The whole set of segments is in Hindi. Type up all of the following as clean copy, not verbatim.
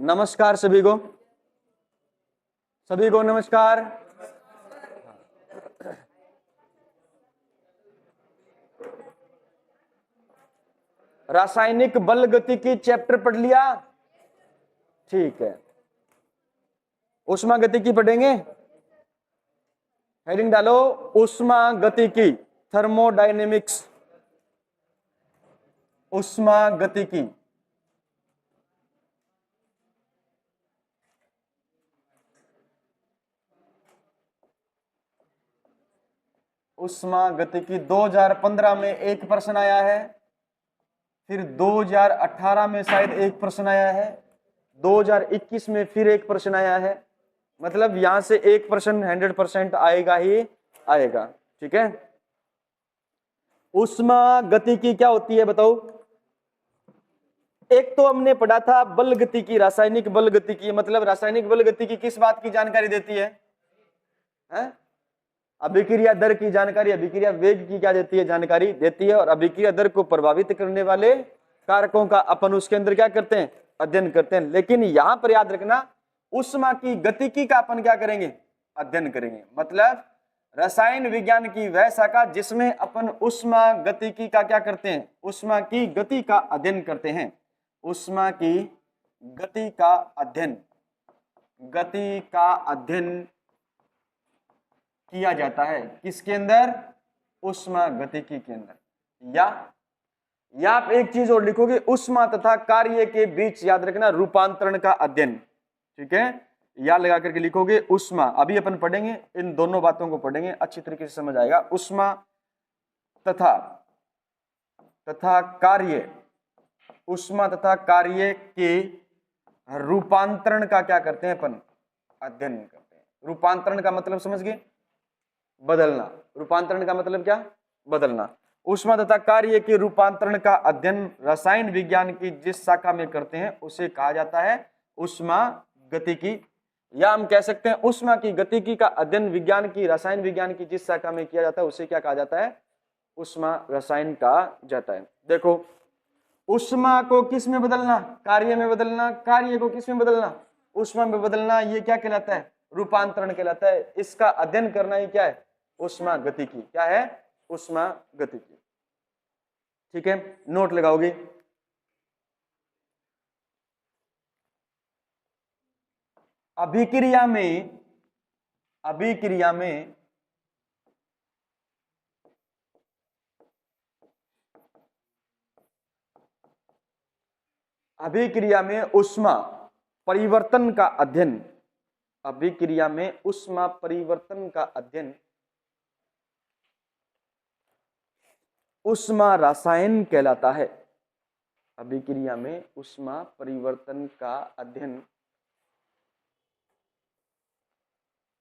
नमस्कार सभी को नमस्कार। रासायनिक बल गतिकी चैप्टर पढ़ लिया? ठीक है, उष्मा गतिकी पढ़ेंगे। हेडिंग डालो उष्मा गतिकी, थर्मोडायनेमिक्स। उष्मा गतिकी, उष्मा गतिकी 2015 में एक प्रश्न आया है, फिर 2018 में शायद एक प्रश्न आया है, 2021 में फिर एक प्रश्न आया है। मतलब यहां से एक प्रश्न 100% आएगा ही आएगा। ठीक है, उष्मा गतिकी क्या होती है बताओ? एक तो हमने पढ़ा था बल गतिकी, रासायनिक बल गतिकी। मतलब रासायनिक बल गतिकी किस बात की जानकारी देती है? अभिक्रिया दर की जानकारी, अभिक्रिया वेग की क्या देती है? जानकारी देती है। और अभिक्रिया दर को प्रभावित करने वाले कारकों का अपन उसके अंदर क्या करते हैं? अध्ययन करते हैं। लेकिन यहां पर याद रखना, उष्मा की गतिकी का अपन क्या करेंगे? अध्ययन करेंगे। मतलब रसायन विज्ञान की वह शाखा जिसमें अपन उष्मा गतिकी का क्या करते हैं? उष्मा की गति का अध्ययन करते हैं। उष्मा की गति का अध्ययन, गति का अध्ययन किया जाता है। किसके अंदर? उष्मा गतिकी के अंदर। या आप एक चीज और लिखोगे, उष्मा तथा कार्य के बीच याद रखना रूपांतरण का अध्ययन। ठीक है, या लगा करके लिखोगे उष्मा। अभी अपन पढ़ेंगे, इन दोनों बातों को पढ़ेंगे, अच्छी तरीके से समझ आएगा। उष्मा तथा कार्य, उष्मा तथा कार्य के रूपांतरण का क्या करते हैं अपन? अध्ययन करते हैं। रूपांतरण का मतलब समझ गए? बदलना। रूपांतरण का मतलब क्या? बदलना। उष्मा तथा कार्य के रूपांतरण का अध्ययन रसायन विज्ञान की जिस शाखा में करते हैं उसे कहा जाता है उष्मा गतिकी। या हम कह सकते हैं उष्मा की गतिकी का अध्ययन विज्ञान की, रसायन विज्ञान की जिस शाखा में किया जाता है उसे क्या कहा जाता है? उष्मा रसायन कहा जाता है। देखो, उष्मा को किस में बदलना? कार्य में बदलना। कार्य को किस में बदलना? उष्मा में बदलना। ये क्या कहलाता है? रूपांतरण कहलाता है। इसका अध्ययन करना ही क्या है? उष्मा गतिकी। क्या है? उष्मा गतिकी। ठीक है, नोट लगाओगे। अभिक्रिया में उष्मा परिवर्तन का अध्ययन, अभिक्रिया में उष्मा परिवर्तन का अध्ययन उष्मा रसायन कहलाता है। अभिक्रिया में उष्मा परिवर्तन का अध्ययन,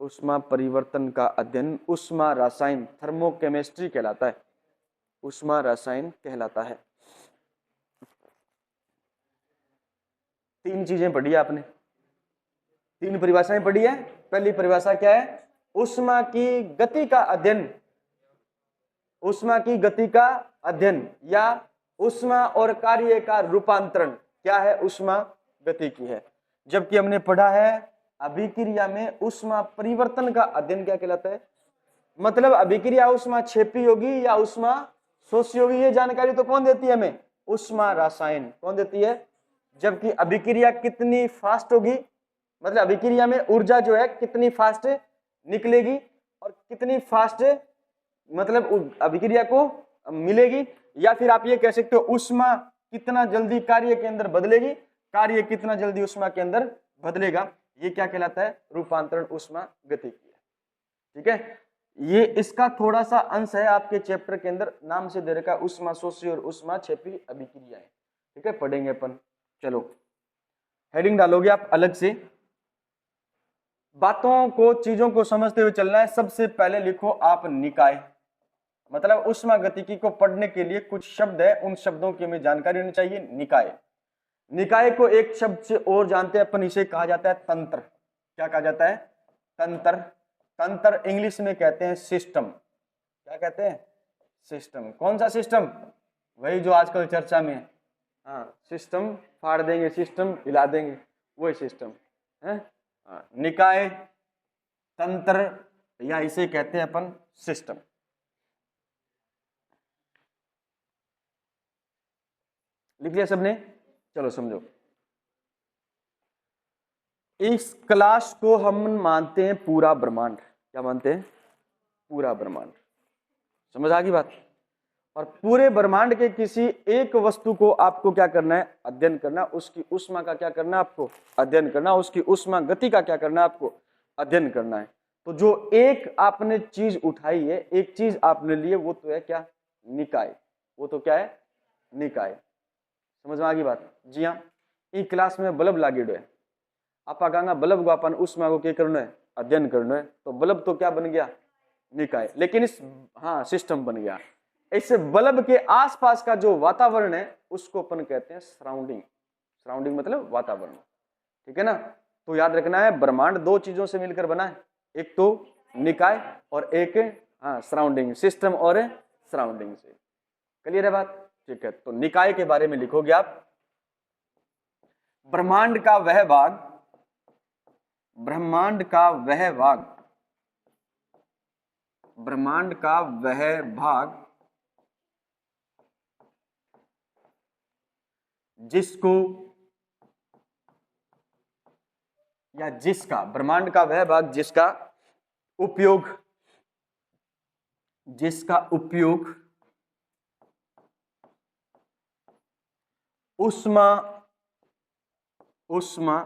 उष्मा परिवर्तन का अध्ययन उष्मा रसायन, थर्मोकेमिस्ट्री कहलाता है। उष्मा रसायन कहलाता है। तीन चीजें पढ़ी आपने, तीन परिभाषाएं पढ़ी है। पहली परिभाषा क्या है? उष्मा की गति का अध्ययन, उष्मा की गति का अध्ययन या उष्मा और कार्य का रूपांतरण क्या है? उष्मा गतिकी है। जबकि हमने पढ़ा है अभिक्रिया में उष्मा परिवर्तन का अध्ययन क्या कहलाता है? मतलब अभिक्रिया उष्मा क्षेपी होगी या उष्मा शोषी होगी, ये जानकारी तो कौन देती है हमें? उष्मा रसायन। कौन देती है? जबकि अभिक्रिया कितनी फास्ट होगी, मतलब अभिक्रिया में ऊर्जा जो है कितनी फास्ट निकलेगी और कितनी फास्ट मतलब अभिक्रिया को मिलेगी। या फिर आप ये कह सकते हो उष्मा कितना जल्दी कार्य के अंदर बदलेगी, कार्य कितना जल्दी उष्मा के अंदर बदलेगा। ये क्या कहलाता है? रूपांतरण उष्मा गतिकी है। ठीक है, ये इसका थोड़ा सा अंश है आपके चैप्टर के अंदर, नाम से दे रखा उष्मा शोषी और उष्मा क्षेपी अभिक्रियाएं। ठीक है, पढ़ेंगे अपन। चलो, हेडिंग डालोगे आप अलग से। बातों को, चीजों को समझते हुए चलना है। सबसे पहले लिखो आप निकाय। मतलब उष्मा गतिकी को पढ़ने के लिए कुछ शब्द है, उन शब्दों की हमें जानकारी होनी चाहिए। निकाय, निकाय को एक शब्द से और जानते हैं अपन, इसे कहा जाता है तंत्र। क्या कहा जाता है? तंत्र। तंत्र इंग्लिश में कहते हैं सिस्टम। क्या कहते हैं? सिस्टम। कौन सा सिस्टम? वही जो आजकल चर्चा में है। हाँ, सिस्टम फाड़ देंगे, सिस्टम हिला देंगे, वही सिस्टम है। निकाय, तंत्र, या इसे कहते हैं अपन सिस्टम। लिख लिया सबने? चलो समझो, इस क्लास को हम मानते हैं पूरा ब्रह्मांड। क्या मानते हैं? पूरा ब्रह्मांड। समझ आ गई बात? और पूरे ब्रह्मांड के किसी एक वस्तु को आपको क्या करना है? अध्ययन करना। उसकी ऊष्मा का क्या करना है आपको? अध्ययन करना। उसकी ऊष्मा गति का क्या करना है आपको? अध्ययन करना है। तो जो एक आपने चीज उठाई है, एक चीज आपने लिए, वो तो है क्या? निकाय। वो तो क्या है? निकाय। समझ में आ गई बात? जी हाँ। ई क्लास में बल्ब लागेड़ो है, आप कहेंगे बल्ब को अपन ऊष्मा को क्या करना है? अध्ययन करना है। तो बल्ब तो क्या बन गया? निकाय। लेकिन इस सिस्टम बन गया। इस बल्ब के आसपास का जो वातावरण है उसको अपन कहते हैं सराउंडिंग। सराउंडिंग मतलब वातावरण, ठीक है ना? तो याद रखना है, ब्रह्मांड दो चीजों से मिलकर बना है, एक तो निकाय और एक सराउंडिंग। सिस्टम और सराउंडिंग से। क्लियर है बात? ठीक है। तो निकाय के बारे में लिखोगे आप, ब्रह्मांड का वह भाग, ब्रह्मांड का वह भाग, ब्रह्मांड का वह भाग जिसको या जिसका, ब्रह्मांड का वह भाग जिसका उपयोग, जिसका उपयोग ऊष्मा, ऊष्मा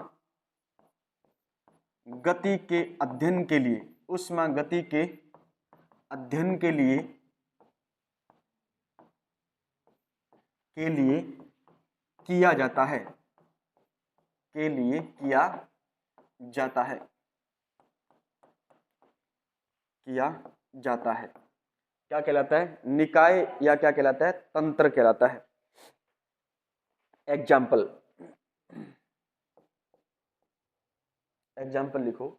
गति के अध्ययन के लिए, ऊष्मा गति के अध्ययन के लिए किया जाता है, के लिए किया जाता है, किया जाता है। क्या कहलाता है? निकाय, या क्या कहलाता है? तंत्र कहलाता है। एग्जाम्पल, एग्जाम्पल लिखो।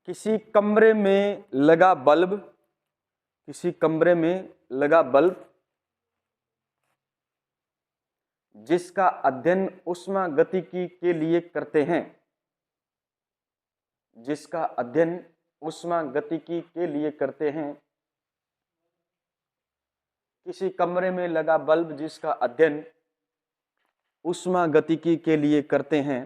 किसी कमरे में लगा बल्ब, किसी कमरे में लगा बल्ब जिसका अध्ययन ऊष्मा गतिकी के लिए करते हैं, जिसका अध्ययन ऊष्मा गतिकी के लिए करते हैं। किसी कमरे में लगा बल्ब जिसका अध्ययन ऊष्मा गतिकी के लिए करते हैं,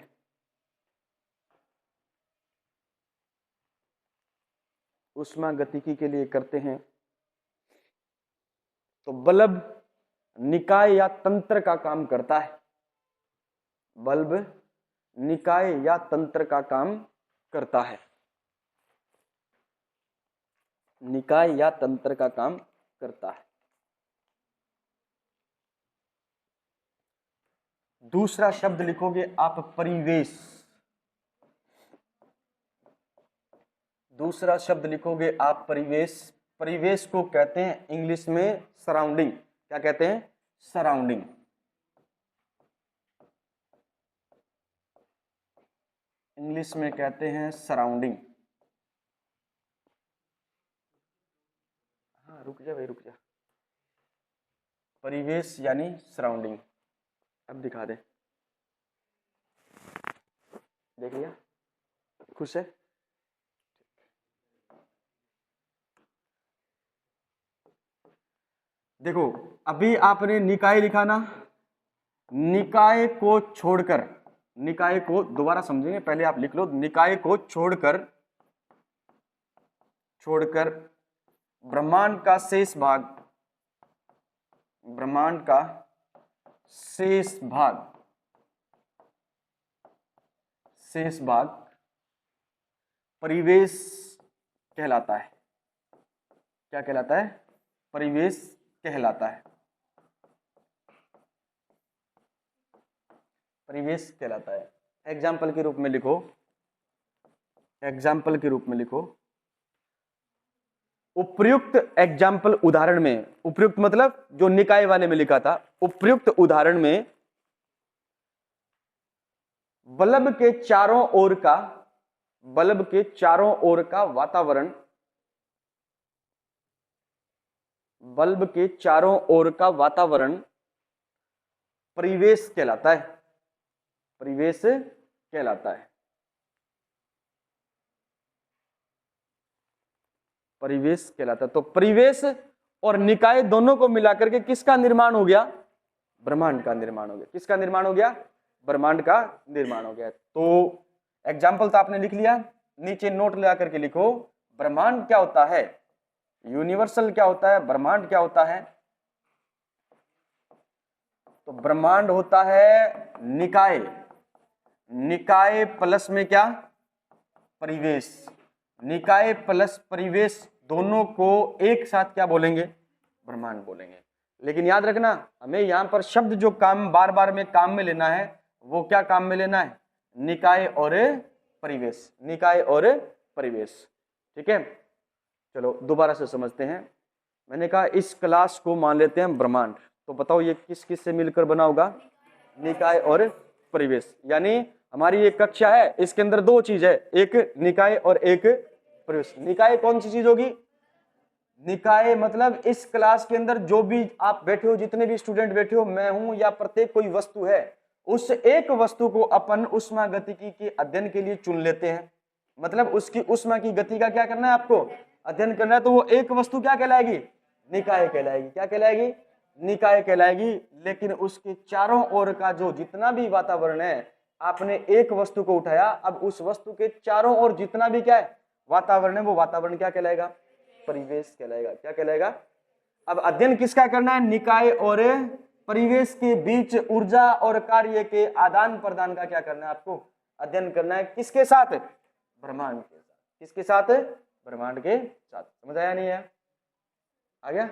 ऊष्मा गतिकी के लिए करते हैं। तो बल्ब निकाय या तंत्र का काम करता है। बल्ब निकाय या तंत्र का काम करता है, निकाय या तंत्र का काम करता है। दूसरा शब्द लिखोगे आप, परिवेश। दूसरा शब्द लिखोगे आप, परिवेश। परिवेश को कहते हैं इंग्लिश में सराउंडिंग। क्या कहते हैं? सराउंडिंग। इंग्लिश में कहते हैं सराउंडिंग। हाँ रुक जा भाई, रुक जा। परिवेश यानी सराउंडिंग। अब दिखा दे, देख लिया? खुश है? देखो, अभी आपने निकाय लिखा ना, निकाय को छोड़कर, निकाय को दोबारा समझेंगे, पहले आप लिख लो, निकाय को छोड़कर, छोड़कर ब्रह्मांड का शेष भाग, ब्रह्मांड का शेष भाग, शेष भाग परिवेश कहलाता है। क्या कहलाता है? परिवेश कहलाता है, परिवेश कहलाता है। एग्जाम्पल के रूप में लिखो, एग्जाम्पल के रूप में लिखो, उपर्युक्त एग्जाम्पल उदाहरण में, उपर्युक्त मतलब जो निकाय वाले में लिखा था, उपर्युक्त उदाहरण में बल्ब के चारों ओर का, बल्ब के चारों ओर का वातावरण, बल्ब के चारों ओर का वातावरण परिवेश कहलाता है, परिवेश कहलाता है, परिवेश कहलाता है। तो परिवेश और निकाय दोनों को मिलाकर के किसका निर्माण हो गया? ब्रह्मांड का निर्माण हो गया। किसका निर्माण हो गया? ब्रह्मांड का निर्माण हो गया। तो एग्जाम्पल तो आपने लिख लिया, नीचे नोट लगा करके लिखो, ब्रह्मांड क्या होता है, यूनिवर्सल क्या होता है, ब्रह्मांड क्या होता है? तो ब्रह्मांड होता है निकाय, निकाय प्लस में क्या? परिवेश। निकाय प्लस परिवेश दोनों को एक साथ क्या बोलेंगे? ब्रह्मांड बोलेंगे। लेकिन याद रखना, हमें यहां पर शब्द जो काम बार बार में काम में लेना है, वो क्या काम में लेना है? निकाय और परिवेश, निकाय और परिवेश। ठीक है, चलो दोबारा से समझते हैं। मैंने कहा इस क्लास को मान लेते हैं ब्रह्मांड, तो बताओ ये किस किस से मिलकर बना होगा? निकाय और परिवेश। यानी हमारी ये कक्षा है, इसके अंदर दो चीज है, एक निकाय और एक परिवेश। निकाय कौन सी चीज होगी? निकाय मतलब इस क्लास के अंदर जो भी आप बैठे हो, जितने भी स्टूडेंट बैठे हो, मैं हूं या प्रत्येक कोई वस्तु है, उस एक वस्तु को अपन उष्मा गतिकी के अध्ययन के लिए चुन लेते हैं। मतलब उसकी उष्मा की गति का क्या करना है आपको? अध्ययन करना है। तो वो एक वस्तु क्या कहलाएगी? निकाय कहलाएगी। क्या कहलाएगी? निकाय कहलाएगी। लेकिन उसके चारों ओर का जो जितना भी वातावरण है, आपने एक वस्तु को उठाया, अब उस वस्तु के चारों ओर जितना भी क्या है वातावरण है, वो वातावरण क्या कहलाएगा? परिवेश कहलाएगा। क्या कहलाएगा? अब अध्ययन किसका करना है? निकाय और परिवेश के बीच ऊर्जा और कार्य के आदान प्रदान का क्या करना है आपको? अध्ययन करना है। किसके साथ? ब्रह्मांड के साथ। किसके साथ? ब्रह्मांड के साथ। समझ आया नहीं है? आ गया?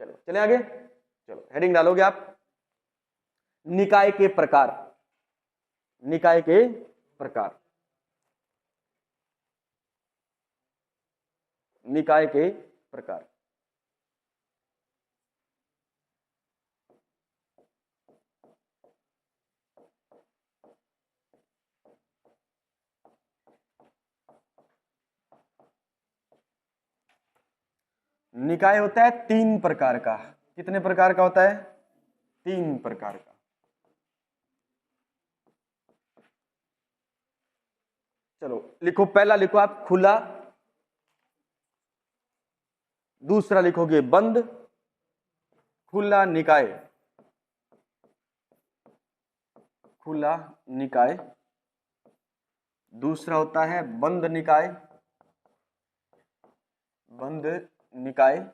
चलो चले आगे। चलो हेडिंग डालोगे आप, निकाय के प्रकार। निकाय के प्रकार, निकाय के प्रकार। निकाय होता है तीन प्रकार का। कितने प्रकार का होता है? तीन प्रकार का। चलो लिखो, पहला लिखो आप खुला, दूसरा लिखोगे बंद, खुला निकाय, खुला निकाय। दूसरा होता है बंद निकाय, बंद निकाय।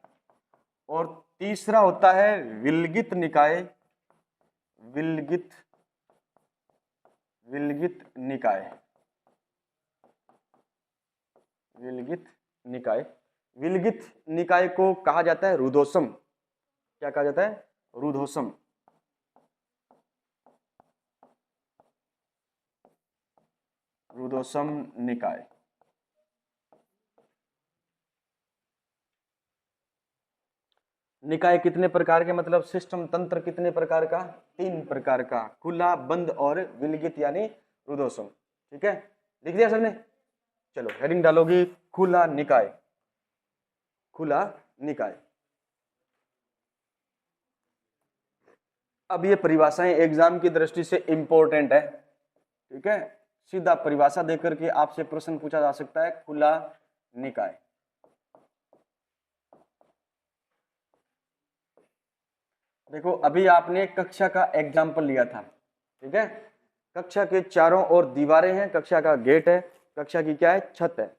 और तीसरा होता है विलगित निकाय, विलगित, विलगित निकाय, विलगित निकाय। विलगित निकाय को कहा जाता है रुद्धोष्म। क्या कहा जाता है? रुद्धोष्म। रुद्धोष्म निकाय। निकाय कितने प्रकार के, मतलब सिस्टम तंत्र कितने प्रकार का? तीन प्रकार का, खुला, बंद और विलगित यानी रुद्धोष्म। ठीक है, लिख दिया सबने? चलो हेडिंग डालोगी खुला निकाय, खुला निकाय। अब ये परिभाषाएं एग्जाम की दृष्टि से इंपॉर्टेंट है। ठीक है, सीधा परिभाषा देकर के आपसे प्रश्न पूछा जा सकता है, खुला निकाय। देखो अभी आपने कक्षा का एग्जाम्पल लिया था। ठीक है, कक्षा के चारों ओर दीवारें हैं, कक्षा का गेट है, कक्षा की क्या है? छत है।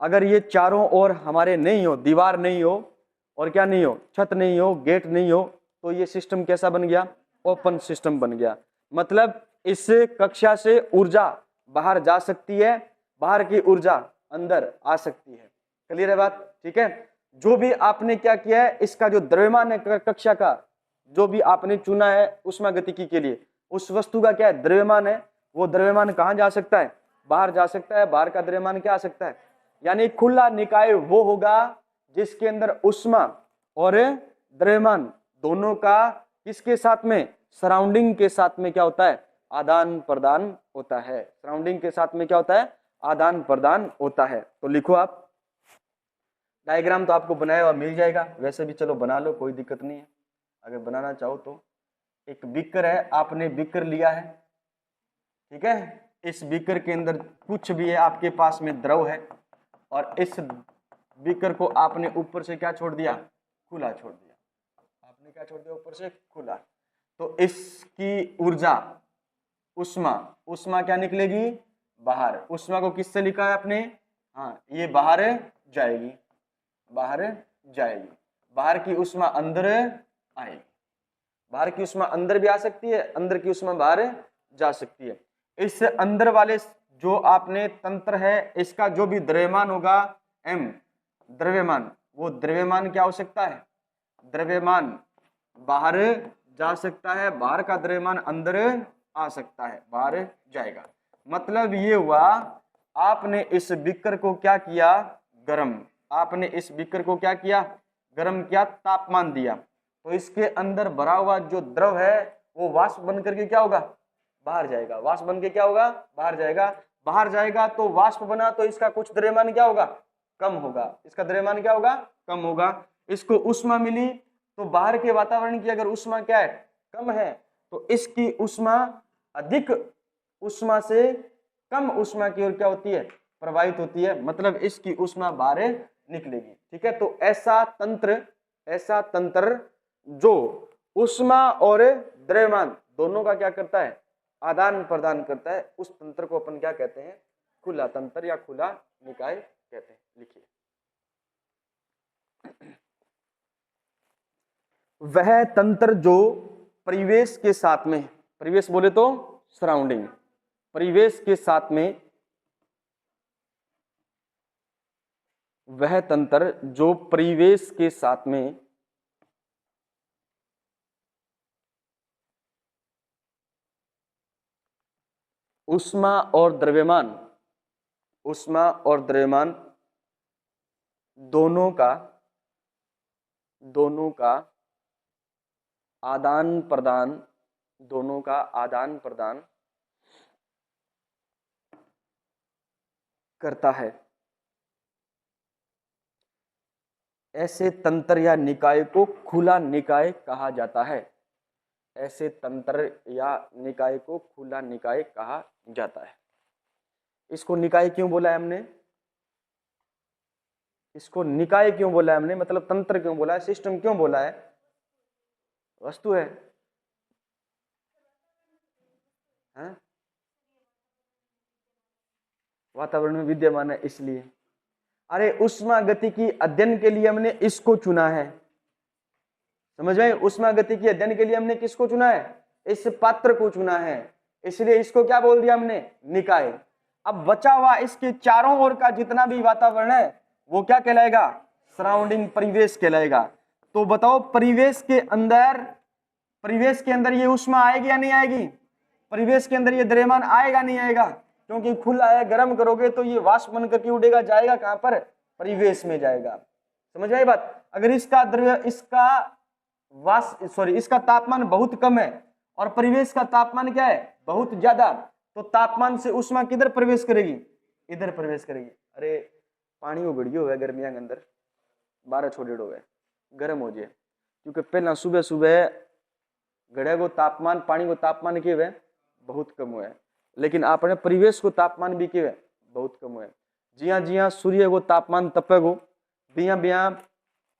अगर ये चारों ओर हमारे नहीं हो, दीवार नहीं हो और क्या नहीं हो? छत नहीं हो, गेट नहीं हो, तो ये सिस्टम कैसा बन गया? ओपन सिस्टम बन गया। मतलब इस कक्षा से ऊर्जा बाहर जा सकती है, बाहर की ऊर्जा अंदर आ सकती है। क्लियर है बात? ठीक है, जो भी आपने क्या किया है, इसका जो द्रव्यमान है कक्षा का, जो भी आपने चुना है ऊष्मागतिकी के लिए, उस वस्तु का क्या है? द्रव्यमान है। वो द्रव्यमान कहाँ जा सकता है? बाहर जा सकता है। बाहर का द्रव्यमान क्या आ सकता है? यानी खुला निकाय वो होगा जिसके अंदर ऊष्मा और द्रव्यमान दोनों का किसके साथ में? सराउंडिंग के साथ में क्या होता है? आदान प्रदान होता है। सराउंडिंग के साथ में क्या होता है? आदान प्रदान होता है। तो लिखो आप, डायग्राम तो आपको बनाया हुआ मिल जाएगा, वैसे भी चलो बना लो, कोई दिक्कत नहीं है अगर बनाना चाहो तो। एक बीकर है, आपने बीकर लिया है, ठीक है, इस बीकर के अंदर कुछ भी है, आपके पास में द्रव है, और इस बीकर को आपने ऊपर से क्या छोड़ दिया, खुला छोड़ दिया, आपने क्या छोड़ दिया, ऊपर से खुला, तो इसकी ऊर्जा उष्मा, उष्मा क्या निकलेगी, बाहर। उष्मा को किससे लिखा है आपने, हाँ, ये बाहर जाएगी, बाहर जाएगी, बाहर की उष्मा अंदर आएगी, बाहर की उष्मा अंदर भी आ सकती है, अंदर की उष्मा बाहर जा सकती है। इस अंदर वाले जो आपने तंत्र है, इसका जो भी द्रव्यमान होगा m, द्रव्यमान, वो द्रव्यमान क्या हो सकता है, द्रव्यमान बाहर जा सकता है, बाहर का द्रव्यमान अंदर आ सकता है, बाहर जाएगा। मतलब ये हुआ, आपने इस बीकर को क्या किया, गर्म, आपने इस बीकर को क्या किया, गर्म किया, तापमान दिया, तो इसके अंदर भरा हुआ जो द्रव है वो वाष्प बन करके क्या होगा, बाहर जाएगा, वाष्प बन के क्या होगा, बाहर जाएगा, बाहर जाएगा तो वाष्प बना, तो इसका कुछ द्रव्यमान क्या होगा, कम होगा, इसका द्रव्यमान क्या होगा, कम होगा। इसको उष्मा मिली, तो बाहर के वातावरण की अगर उष्मा क्या है, कम है, तो इसकी उष्मा अधिक उष्मा से कम उष्मा की ओर क्या होती है, प्रवाहित होती है, मतलब इसकी उष्मा बाहर निकलेगी, ठीक है। तो ऐसा तंत्र जो उष्मा और द्रव्यमान दोनों का क्या करता है, आदान प्रदान करता है, उस तंत्र को अपन क्या कहते हैं, खुला तंत्र या खुला निकाय कहते हैं। लिखिए, वह तंत्र जो परिवेश के साथ में, परिवेश बोले तो सराउंडिंग, परिवेश के साथ में, वह तंत्र जो परिवेश के साथ में उष्मा और द्रव्यमान, उष्मा और द्रव्यमान दोनों का आदान प्रदान, दोनों का आदान प्रदान करता है, ऐसे तंत्र या निकाय को खुला निकाय कहा जाता है। ऐसे तंत्र या निकाय को खुला निकाय कहा जाता है। इसको निकाय क्यों बोला है हमने, इसको निकाय क्यों बोला है हमने, मतलब तंत्र क्यों बोला है, सिस्टम क्यों बोला है, वस्तु है, हाँ? वातावरण में विद्यमान है इसलिए। अरे उष्मा गति की अध्ययन के लिए हमने इसको चुना है, समझ में, उष्मा गति की अध्ययन के लिए हमने किसको चुना है, इस पात्र को चुना है, इसलिए इसको क्या बोल दिया हमने, निकाय। अब बचा हुआ इसके चारों ओर का जितना भी वातावरण है वो क्या कहलाएगा, सराउंडिंग, परिवेश कहलाएगा। तो बताओ परिवेश के अंदर ये उष्मा आएगी या नहीं आएगी, परिवेश के अंदर ये द्रव्यमान आएगा नहीं आएगा, क्योंकि खुला है, गर्म करोगे तो ये वाष्प बन करके उड़ेगा, जाएगा कहां पर, परिवेश में जाएगा। समझ आई बात। अगर इसका तापमान बहुत कम है और परिवेश का तापमान क्या है, बहुत ज्यादा, तो तापमान से उष्मा किधर प्रवेश करेगी, इधर प्रवेश करेगी। अरे पानी उगड़ियो है गर्मियां के अंदर 12 छोड़ेड़ो है, गर्म हो जाए, क्योंकि पहला सुबह सुबह घड़े को तापमान, पानी को तापमान के हुए बहुत कम हुआ है, लेकिन आपने परिवेश को तापमान भी के हुए बहुत कम हुआ है। जिया सूर्य को तापमान तपेगो, बिया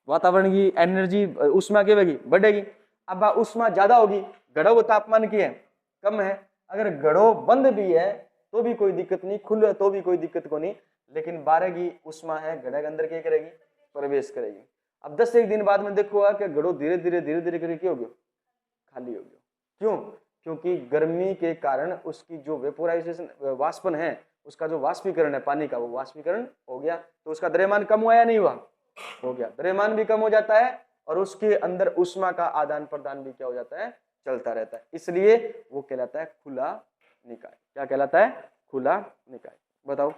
वातावरण की एनर्जी उष्मा के बढ़ेगी। अब उष्मा ज्यादा होगी, घड़ों को तापमान की है कम है, अगर घड़ो बंद भी है तो भी कोई दिक्कत नहीं, खुले तो भी कोई दिक्कत को नहीं, लेकिन 12 की उष्मा है, घड़े के अंदर क्या करेगी, प्रवेश करेगी। अब 10 एक दिन बाद में देखो कि घड़ो धीरे धीरे करके क्या हो गया, खाली हो गया। क्यों, क्योंकि गर्मी के कारण उसकी जो वेपोराइजेशन, वाष्पन है, उसका जो वाष्पीकरण है पानी का, वो वाष्पीकरण हो गया, तो उसका द्रव्यमान कम हुआ या नहीं हुआ, हो गया। द्रव्यमान भी कम हो जाता है और उसके अंदर उष्मा का आदान प्रदान भी क्या हो जाता है, चलता रहता है, इसलिए वो कहलाता है खुला निकाय। क्या कहलाता है, खुला निकाय। बताओ,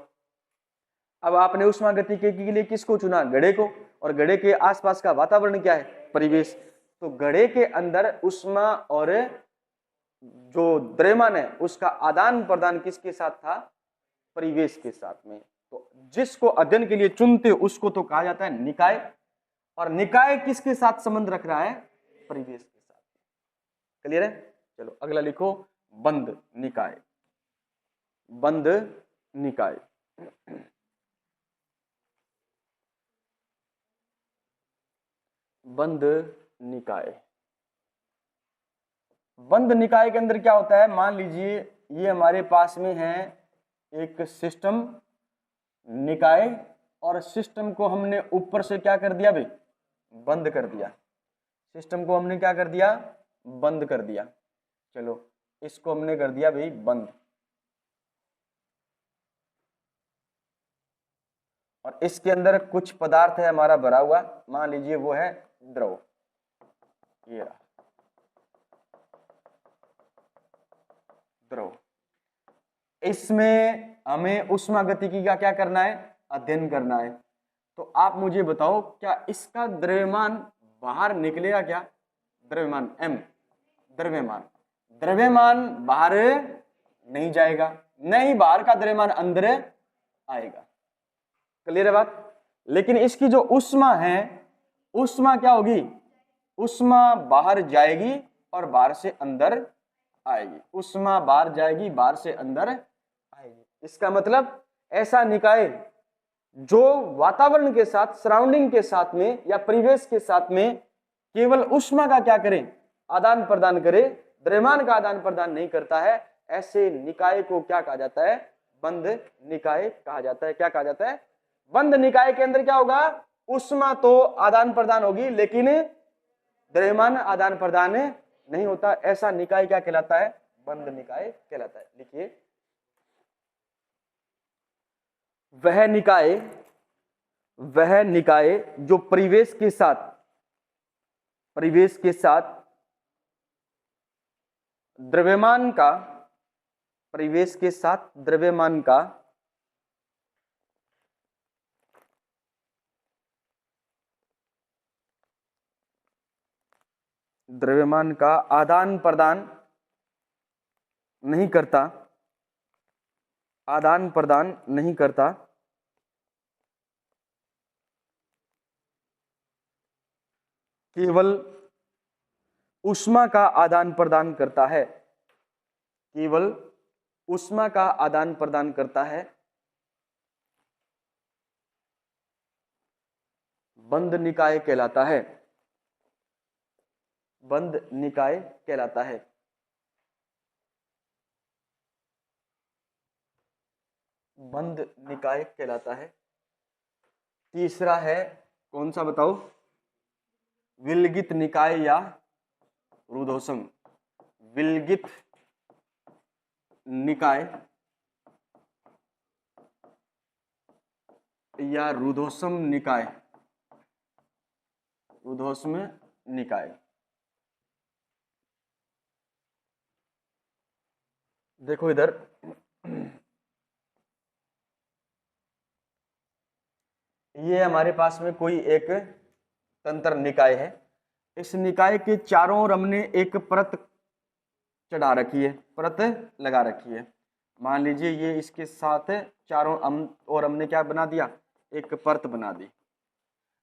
अब आपने उष्मा गति के लिए किसको चुना, घड़े को, और घड़े के आसपास का वातावरण क्या है, परिवेश। तो घड़े के अंदर उष्मा और जो द्रव्यमान है उसका आदान प्रदान किसके साथ था, परिवेश के साथ में। तो जिसको अध्ययन के लिए चुनते उसको तो कहा जाता है निकाय, और निकाय किसके साथ संबंध रख रहा है, परिवेश के साथ। क्लियर है? चलो अगला लिखो, बंद निकाय। बंद निकाय। बंद निकाय। बंद निकाय के अंदर क्या होता है, मान लीजिए ये हमारे पास में है एक सिस्टम निकाय, और सिस्टम को हमने ऊपर से क्या कर दिया भाई, बंद कर दिया। सिस्टम को हमने क्या कर दिया, बंद कर दिया। चलो इसको हमने कर दिया भाई बंद, और इसके अंदर कुछ पदार्थ है हमारा भरा हुआ, मान लीजिए वो है द्रव, ये रहा द्रव। इसमें हमें उष्मागतिकी का क्या करना है, अध्ययन करना है। तो आप मुझे बताओ, क्या इसका द्रव्यमान बाहर निकलेगा क्या? द्रव्यमान m, द्रव्यमान, द्रव्यमान बाहर नहीं जाएगा, नहीं बाहर का द्रव्यमान अंदर आएगा। क्लियर है बात? लेकिन इसकी जो उष्मा है, उष्मा क्या होगी, उष्मा बाहर जाएगी और बाहर से अंदर आएगी। उष्मा बाहर जाएगी, बाहर से अंदर आएगी। इसका मतलब ऐसा निकाय जो वातावरण के साथ, सराउंडिंग के साथ में या परिवेश के साथ में केवल उष्मा का क्या करे, आदान प्रदान करे, द्रव्यमान का आदान प्रदान नहीं करता है, ऐसे निकाय को क्या कहा जाता है, बंद निकाय कहा जाता है। क्या कहा जाता है? बंद निकाय के अंदर क्या होगा, उष्मा तो आदान प्रदान होगी लेकिन द्रव्यमान आदान प्रदान नहीं होता। ऐसा निकाय क्या कहलाता है, बंद निकाय कहलाता है। लिखिए, वह निकाय जो परिवेश के साथ द्रव्यमान का, परिवेश के साथ द्रव्यमान का आदान प्रदान नहीं करता, आदान प्रदान नहीं करता, केवल उष्मा का आदान प्रदान करता है, केवल उष्मा का आदान प्रदान करता है, बंद निकाय कहलाता है। बंद निकाय कहलाता है। बंद निकाय कहलाता है। तीसरा है कौन सा बताओ, विलगित निकाय या रुद्धोष्म। विलगित निकाय या रुद्धोष्म निकाय, रुद्धोष्म निकाय। देखो इधर, ये हमारे पास में कोई एक तंत्र निकाय है। इस निकाय के चारों ओर हमने एक परत चढ़ा रखी है, परत लगा रखी है। मान लीजिए ये इसके साथ चारों और हमने क्या बना दिया, एक परत बना दी।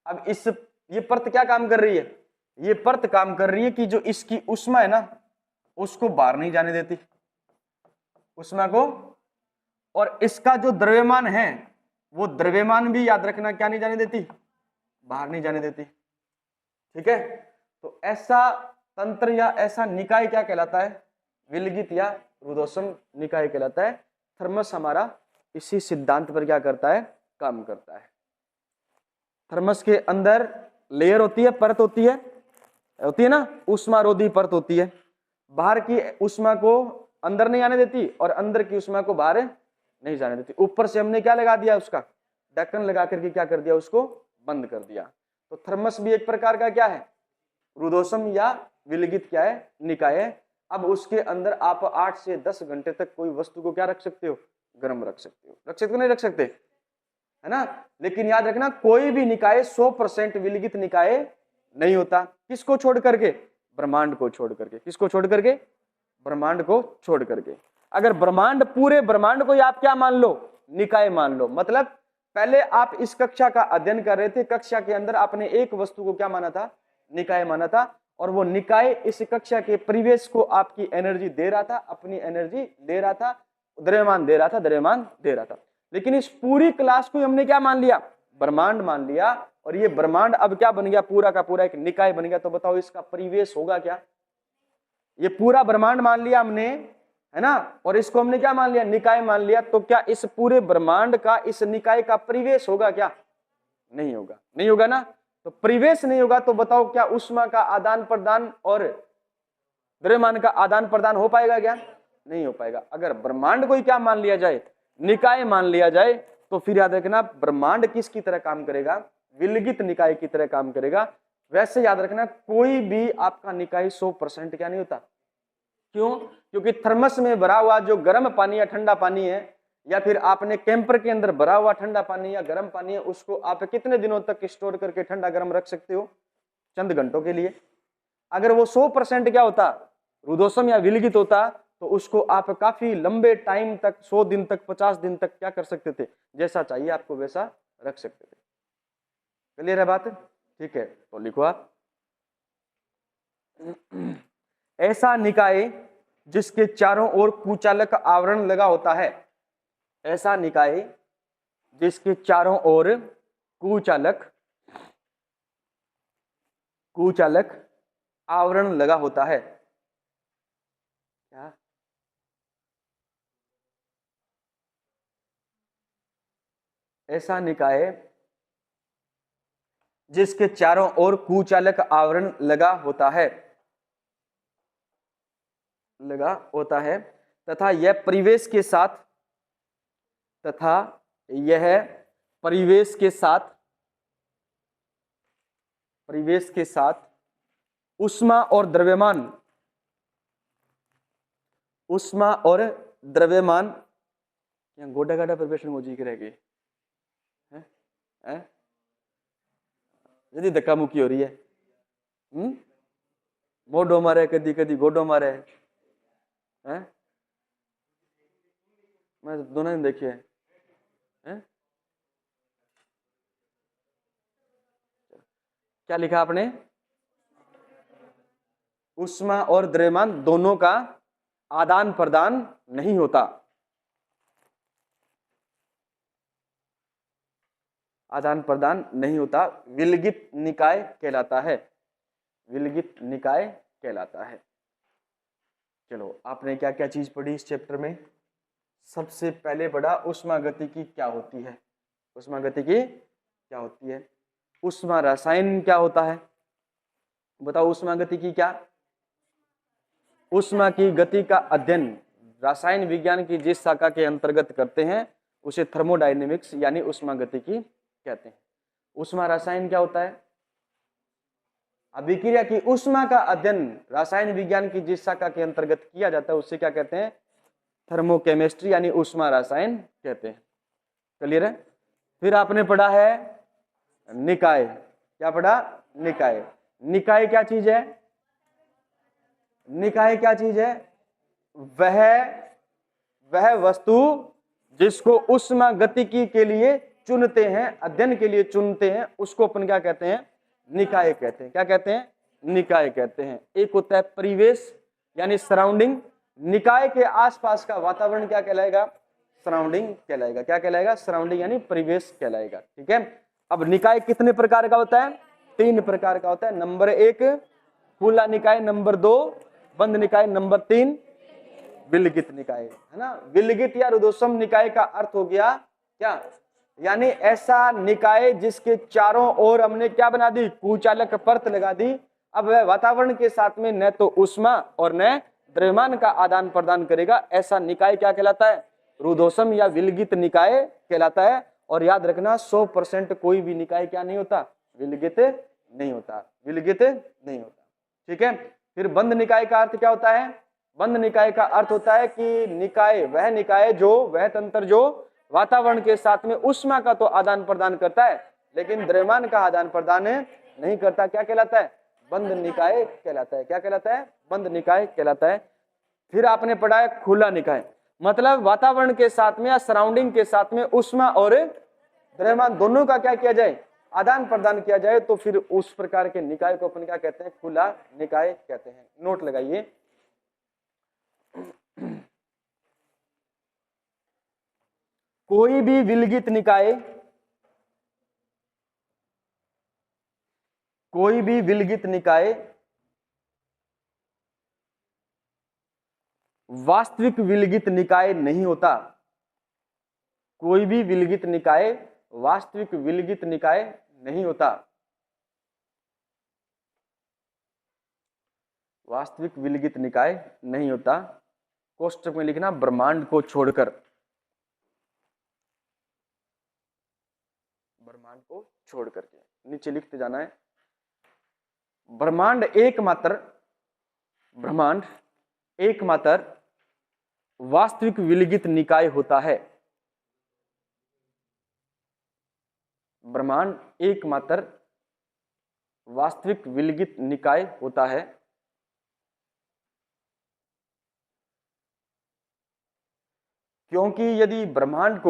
अब ये परत क्या काम कर रही है, ये परत काम कर रही है कि जो इसकी उष्मा है ना, उसको बाहर नहीं जाने देती, उष्मा को। और इसका जो द्रव्यमान है, वो द्रव्यमान भी याद रखना क्या नहीं जाने देती, बाहर नहीं जाने देती। ठीक है, तो ऐसा तंत्र या ऐसा निकाय क्या कहलाता है, विलगित या रुद्धोष्म निकाय कहलाता है। थर्मस हमारा इसी सिद्धांत पर क्या करता है, काम करता है। थर्मस के अंदर लेयर होती है, परत होती है ना, उष्मारोधी परत होती है। बाहर की उष्मा को अंदर नहीं आने देती और अंदर की उष्मा को बाहर नहीं जाने देती। ऊपर से हमने क्या लगा दिया, उसका ढक्कन लगा करके क्या कर दिया, उसको बंद कर दिया। तो थर्मस भी एक प्रकार का क्या है, रुद्धोष्म या विलगित क्या है, निकाय है। अब उसके अंदर आप 8 से 10 घंटे तक कोई वस्तु को क्या रख सकते हो, गर्म रख सकते हो। रख सकते हो नहीं रख सकते, है ना। लेकिन याद रखना, कोई भी निकाय 100% विलगित निकाय नहीं होता। किसको छोड़ करके, ब्रह्मांड को छोड़ करके। किसको छोड़ करके, ब्रह्मांड को छोड़ करके। अगर ब्रह्मांड, पूरे ब्रह्मांड को आप क्या मान लो, निकाय मान लो। मतलब पहले आप इस कक्षा का अध्ययन कर रहे थे, कक्षा के अंदर आपने एक वस्तु को क्या माना था, निकाय माना था। और वो निकाय इस कक्षा के परिवेश को आपकी एनर्जी दे रहा था, अपनी एनर्जी दे रहा था, द्रव्यमान दे रहा था, द्रव्यमान दे रहा था। लेकिन इस पूरी क्लास को हमने क्या मान लिया, ब्रह्मांड मान लिया, और ये ब्रह्मांड अब क्या बन गया, पूरा का पूरा एक निकाय बन गया। तो बताओ इसका परिवेश होगा क्या? ये पूरा ब्रह्मांड मान लिया हमने, है ना, और इसको हमने क्या मान लिया, निकाय मान लिया। तो क्या इस पूरे ब्रह्मांड का इस निकाय का परिवेश होगा क्या? नहीं होगा, नहीं होगा ना। तो परिवेश नहीं होगा तो बताओ क्या ऊष्मा का आदान प्रदान और द्रव्यमान का आदान प्रदान हो पाएगा क्या? नहीं हो पाएगा। अगर ब्रह्मांड को ही क्या मान लिया जाए, निकाय मान लिया जाए, तो फिर याद रखना ब्रह्मांड किसकी तरह काम करेगा, विलगित निकाय की तरह काम करेगा। वैसे याद रखना कोई भी आपका निकाय 100% क्या नहीं होता। क्यों? क्योंकि थर्मस में भरा हुआ जो गर्म पानी या ठंडा पानी है, या फिर आपने कैंपर के अंदर भरा हुआ ठंडा पानी या गर्म पानी है, उसको आप कितने दिनों तक स्टोर करके ठंडा गर्म रख सकते हो? चंद घंटों के लिए। अगर वो 100% क्या होता, रुद्धोष्म या विलगित होता, तो उसको आप काफी लंबे टाइम तक, 100 दिन तक, 50 दिन तक क्या कर सकते थे, जैसा चाहिए आपको वैसा रख सकते थे। क्लियर है बात? ठीक है, तो लिखो आप, ऐसा निकाय जिसके चारों ओर कुचालक आवरण लगा होता है, ऐसा निकाय जिसके चारों ओर कुचालक आवरण लगा होता है। क्या? ऐसा निकाय जिसके चारों ओर कुचालक आवरण लगा होता है, तथा यह परिवेश के साथ ऊष्मा और द्रव्यमान यहाँ गोडा गाडा परिवेशन हो जी रहेगी है? यदि धक्का मुक्की हो रही है, मोडो मारे, कदी कदी गोडो मारे है? मैं दोनों ने देखे हैं। क्या लिखा आपने? ऊष्मा और द्रव्यमान दोनों का आदान प्रदान नहीं होता। आदान प्रदान नहीं होता, विलगित निकाय कहलाता है, विलगित निकाय कहलाता है। चलो, आपने क्या क्या चीज पढ़ी इस चैप्टर में? सबसे पहले पढ़ा ऊष्मा गतिकी क्या होती है, ऊष्मा गतिकी क्या होती है, ऊष्मा रसायन क्या होता है, बताओ ऊष्मा गतिकी क्या? ऊष्मा की गति का अध्ययन रसायन विज्ञान की जिस शाखा के अंतर्गत करते हैं उसे थर्मोडायनेमिक्स यानी ऊष्मा गतिकी कहते हैं। ऊष्मा रसायन क्या होता है? अभिक्रिया की ऊष्मा का अध्ययन रसायन विज्ञान की जिस शाखा के अंतर्गत किया जाता है उससे क्या कहते हैं? थर्मोकेमिस्ट्री यानी ऊष्मा रसायन कहते हैं। क्लियर है? फिर आपने पढ़ा है निकाय। क्या पढ़ा? निकाय। निकाय क्या चीज है? निकाय क्या चीज है? वह वस्तु जिसको ऊष्मा गतिकी के लिए चुनते हैं, अध्ययन के लिए चुनते हैं, उसको अपन क्या कहते हैं? निकाय कहते हैं। क्या कहते हैं? निकाय कहते हैं। एक होता है परिवेश यानी सराउंडिंग, निकाय के आसपास का वातावरण क्या कहलाएगा? सराउंडिंग कहलाएगा। क्या कहलाएगा? सराउंडिंग यानी परिवेश कहलाएगा। ठीक है। अब निकाय कितने प्रकार का होता है? 3 प्रकार का होता है। नंबर 1 खुला निकाय, नंबर 2 बंद निकाय, नंबर 3 विलगित निकाय, है ना। विलगित या रुद्धोष्म निकाय का अर्थ हो गया क्या? यानी ऐसा निकाय जिसके चारों ओर हमने क्या बना दी? कुचालक परत लगा दी। अब वह वातावरण के साथ में न तो ऊष्मा और न द्रव्यमान का आदान प्रदान करेगा, ऐसा निकाय क्या कहलाता है? रुद्धोष्म या विलगित निकाय कहलाता है। और याद रखना 100% कोई भी निकाय क्या नहीं होता? विलगित नहीं होता, विलगित नहीं होता। ठीक है। फिर बंद निकाय का अर्थ क्या होता है? बंद निकाय का अर्थ होता है कि निकाय वह निकाय जो, वह तंत्र जो वातावरण के साथ में ऊष्मा का तो आदान प्रदान करता है लेकिन द्रव्यमान का आदान प्रदान नहीं करता। क्या कहलाता है? बंद निकाय कहलाता है। क्या कहलाता है? बंद निकाय कहलाता है। फिर आपने पढ़ा है खुला निकाय, मतलब वातावरण के साथ में या सराउंडिंग के साथ में ऊष्मा और द्रव्यमान दोनों का क्या किया जाए? आदान प्रदान किया जाए तो फिर उस प्रकार के निकाय को अपन क्या कहते हैं? खुला निकाय कहते हैं। नोट लगाइए। कोई भी विलगित निकाय, कोई भी विलगित निकाय वास्तविक विलगित निकाय नहीं होता। कोई भी विलगित निकाय वास्तविक विलगित निकाय नहीं होता। वास्तविक विलगित निकाय नहीं होता। कोष्टक में लिखना ब्रह्मांड को छोड़कर, ब्रह्मांड को छोड़ करके नीचे लिखते जाना है। ब्रह्मांड एकमात्र वास्तविक विलगित निकाय होता है। ब्रह्मांड एकमात्र वास्तविक विलगित निकाय होता है। क्योंकि यदि ब्रह्मांड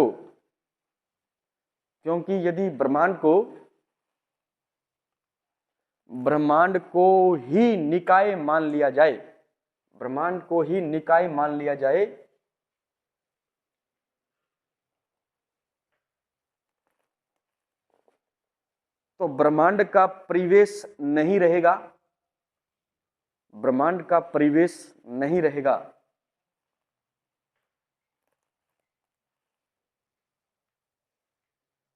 को ही निकाय मान लिया जाए, ब्रह्मांड को ही निकाय मान लिया जाए तो ब्रह्मांड का परिवेश नहीं रहेगा, ब्रह्मांड का परिवेश नहीं रहेगा।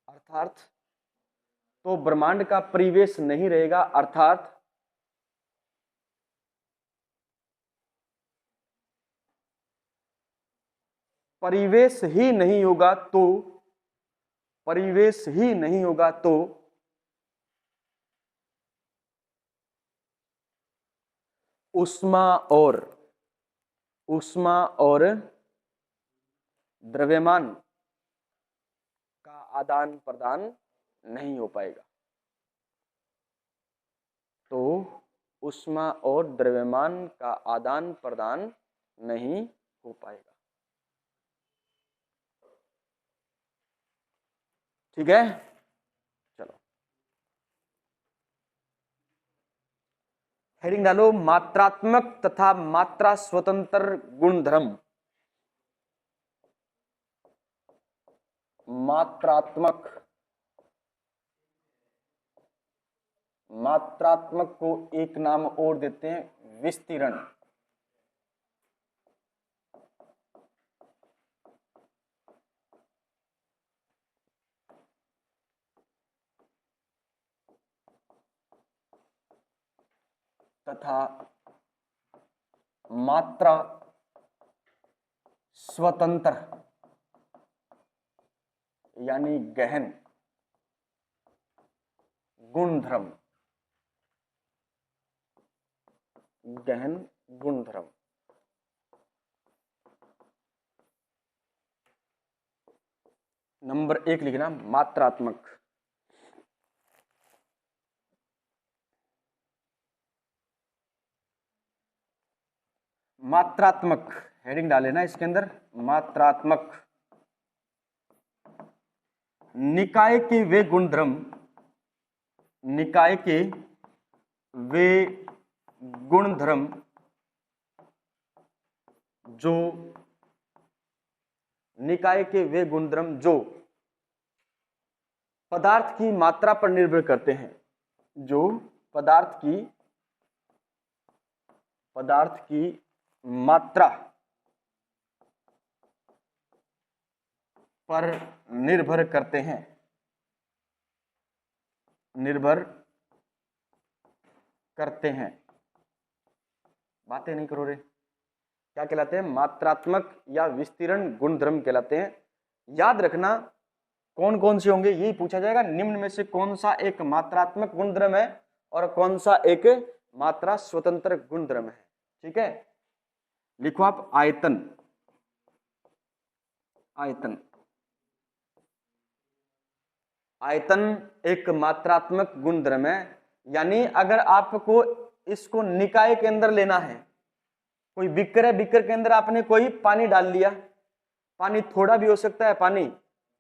अर्थात तो ब्रह्मांड का परिवेश नहीं रहेगा, अर्थात परिवेश ही नहीं होगा तो, परिवेश ही नहीं होगा तो ऊष्मा और द्रव्यमान का आदान प्रदान नहीं हो पाएगा। तो ऊष्मा और द्रव्यमान का आदान प्रदान नहीं हो पाएगा। ठीक है, चलो हेडिंग डालो, मात्रात्मक तथा मात्रा स्वतंत्र गुणधर्म। मात्रात्मक को एक नाम और देते हैं विस्तीर्ण। तथा मात्रा स्वतंत्र यानी गहन गुणधर्म, गहन गुणधर्म। नंबर 1 लिखना मात्रात्मक। मात्रात्मक हेडिंग डाले ना इसके अंदर, मात्रात्मक निकाय के वे गुणधर्म, निकाय के वे गुणधर्म जो, निकाय के वे गुणधर्म जो पदार्थ की मात्रा पर निर्भर करते हैं, जो पदार्थ की मात्रा पर निर्भर करते हैं, निर्भर करते हैं। बातें नहीं करो रे। क्या कहलाते हैं? मात्रात्मक या विस्तीर्ण गुणधर्म कहलाते हैं। याद रखना कौन कौन से होंगे, यही पूछा जाएगा। निम्न में से कौन सा एक मात्रात्मक गुणधर्म है और कौन सा एक मात्रा स्वतंत्र गुणधर्म है। ठीक है, लिखो आप आयतन। आयतन, आयतन एक मात्रात्मक गुणधर्म है। यानी अगर आपको इसको निकाय के अंदर लेना है, कोई बीकर है, बीकर के अंदर आपने कोई पानी डाल लिया, पानी थोड़ा भी हो सकता है, पानी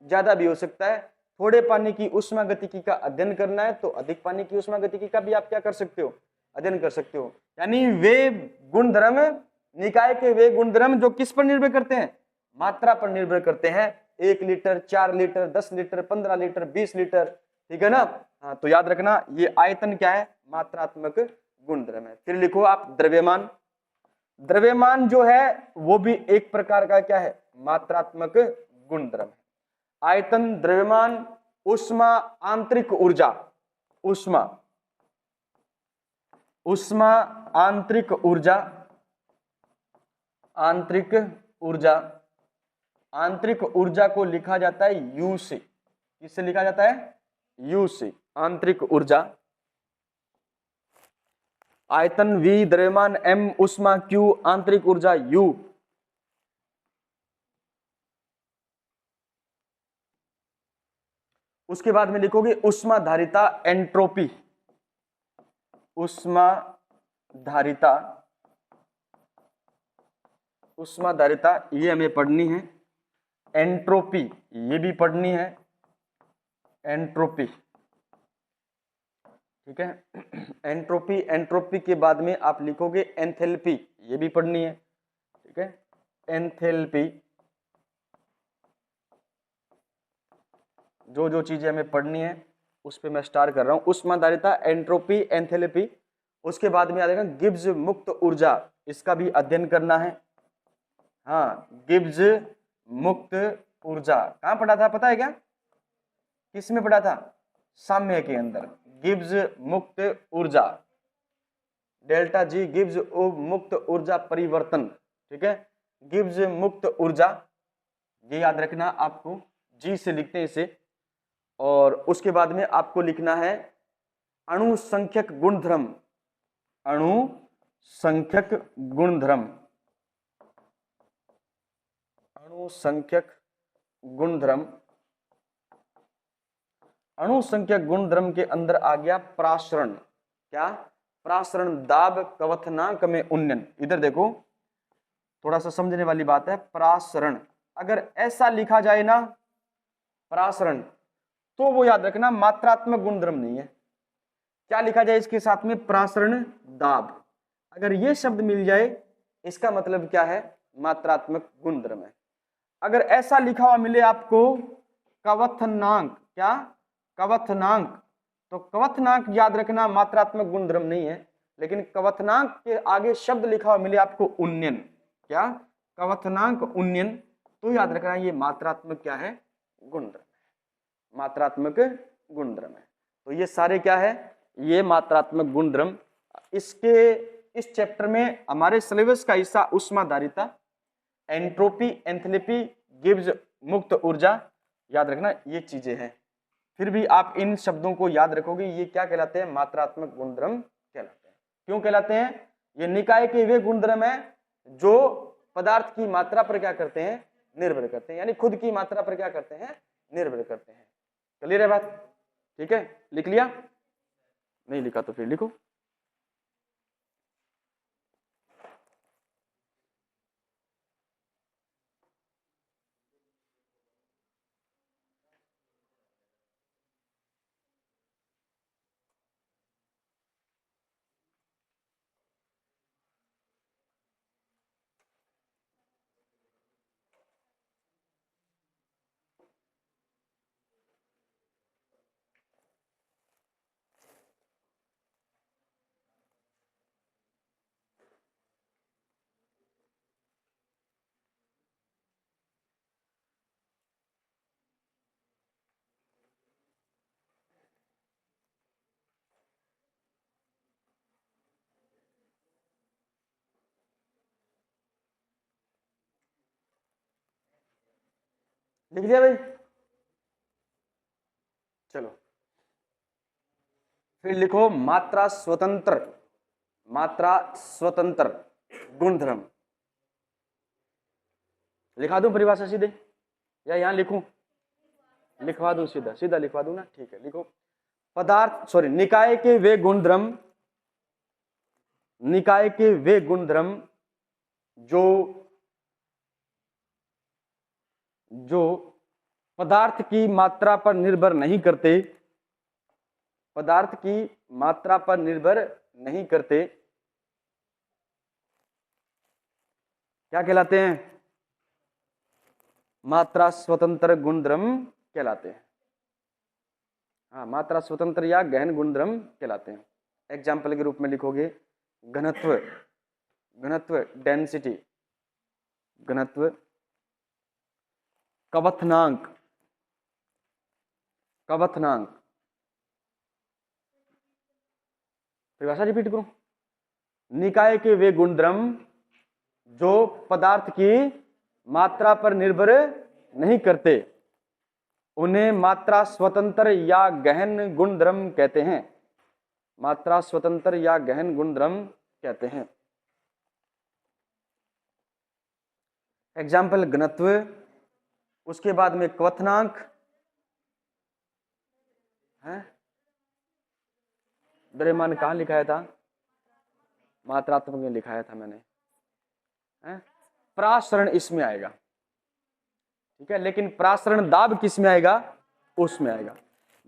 ज्यादा भी हो सकता है, थोड़े पानी की ऊष्मागतिकी का अध्ययन करना है तो अधिक पानी की ऊष्मागतिकी का भी आप क्या कर सकते हो, अध्ययन कर सकते हो। यानी वे गुणधर्म, निकाय के वे गुणधर्म जो किस पर निर्भर करते हैं, मात्रा पर निर्भर करते हैं। 1 litre, 4 litre, 10 litre, 15 litre, 20 litre, ठीक है ना। हाँ, तो याद रखना ये आयतन क्या है, मात्रात्मक गुणधर्म है। फिर लिखो आप द्रव्यमान। द्रव्यमान जो है वो भी एक प्रकार का क्या है, मात्रात्मक गुणधर्म है। आयतन, द्रव्यमान, ऊष्मा, आंतरिक ऊर्जा, ऊष्मा, ऊष्मा, आंतरिक ऊर्जा, आंतरिक ऊर्जा, आंतरिक ऊर्जा को लिखा जाता है यू से। किससे लिखा जाता है, यू से, आंतरिक ऊर्जा। आयतन V, द्रव्यमान M, ऊष्मा Q, आंतरिक ऊर्जा U। उसके बाद में लिखोगे ऊष्माधारिता, एंट्रोपी, ऊष्माधारिता, ऊष्माधारिता ये हमें पढ़नी है। एंट्रोपी ये भी पढ़नी है, एंट्रोपी, ठीक है। एंट्रोपी, एंट्रोपी के बाद में आप लिखोगे एंथैल्पी, ये भी पढ़नी है, ठीक है। एंथैल्पी, जो जो चीजें हमें पढ़नी है उस पे मैं स्टार्ट कर रहा हूं। ऊष्माधारिता, एंट्रोपी, एंथैल्पी। उसके बाद में आ जाएगा गिब्स मुक्त ऊर्जा, इसका भी अध्ययन करना है। हाँ, गिब्स मुक्त ऊर्जा कहां पढ़ा था पता है क्या, किस में पढ़ा था, साम्य के अंदर। गिब्स मुक्त ऊर्जा, डेल्टा जी गिब्स मुक्त ऊर्जा परिवर्तन, ठीक है। गिब्स मुक्त ऊर्जा ये याद रखना आपको, जी से लिखते हैं इसे। और उसके बाद में आपको लिखना है अणुसंख्यक गुणधर्म, अणुसंख्यक गुणधर्म, अणुसंख्यक गुणधर्म। अणुसंख्यक गुणधर्म के अंदर आ गया प्रासरण, क्या, प्रासरण, दाब, कवथनांक में उन्नयन। इधर देखो थोड़ा सा समझने वाली बात है। प्रासरण अगर ऐसा लिखा जाए ना, प्रासरण, तो वो याद रखना मात्रात्मक गुणधर्म नहीं है। क्या लिखा जाए इसके साथ में, प्रासरण दाब। अगर ये शब्द मिल जाए इसका मतलब क्या है, मात्रात्मक गुणधर्म है। अगर ऐसा लिखा हुआ मिले आपको कवथनांक, क्या, कवथनांक, तो कवथनांक याद रखना मात्रात्मक गुणधर्म नहीं है। लेकिन कवथनांक के आगे शब्द लिखा हुआ मिले आपको उन्नयन, क्या, कवथनांक उन्नयन, तो याद रखना ये मात्रात्मक क्या है, गुणधर्म, मात्रात्मक गुणधर्म है। तो ये सारे क्या है, ये मात्रात्मक गुणधर्म। इसके इस चैप्टर में हमारे सिलेबस का हिस्सा ऊष्माधारिता, एंट्रोपी, एंथैल्पी, गिब्स मुक्त ऊर्जा, याद रखना ये चीजें हैं। फिर भी आप इन शब्दों को याद रखोगे, ये क्या कहलाते हैं, मात्रात्मक गुणधर्म कहलाते हैं। क्यों कहलाते हैं, ये निकाय के वे गुणधर्म है जो पदार्थ की मात्रा पर क्या करते हैं, निर्भर करते हैं, यानी खुद की मात्रा पर क्या करते हैं, निर्भर करते हैं। क्लियर है बात, ठीक है। लिख लिया, नहीं लिखा तो फिर लिखो। लिख लिया भाई, चलो फिर लिखो मात्रा स्वतंत्र, मात्रा स्वतंत्र गुणधर्म। लिखा दूं परिभाषा सीधे या यहां लिखूं, लिखवा दूं, सीधा सीधा लिखवा दूं ना, ठीक है। लिखो पदार्थ, सॉरी, निकाय के वे गुणधर्म, निकाय के वे गुणधर्म जो जो पदार्थ की मात्रा पर निर्भर नहीं करते, पदार्थ की मात्रा पर निर्भर नहीं करते, क्या कहलाते हैं? मात्रा स्वतंत्र गुणधर्म कहलाते हैं। हाँ, मात्रा स्वतंत्र या गहन गुणधर्म कहलाते हैं। एग्जाम्पल के रूप में लिखोगे घनत्व, घनत्व डेंसिटी, घनत्व, कवथनांक, कवथनांक, परिभाषा रिपीट करूं, निकाय के वे गुणधर्म जो पदार्थ की मात्रा पर निर्भर नहीं करते उन्हें मात्रा स्वतंत्र या गहन गुणधर्म कहते हैं, मात्रा स्वतंत्र या गहन गुणधर्म कहते हैं। एग्जाम्पल घनत्व, उसके बाद में क्वथनांक है, द्रव्यमान कहाँ लिखाया था? मात्रात्मक में लिखाया था मैंने, है? प्रासरण इसमें आएगा, ठीक है, लेकिन प्रासरण दाब किस में आएगा? उसमें आएगा।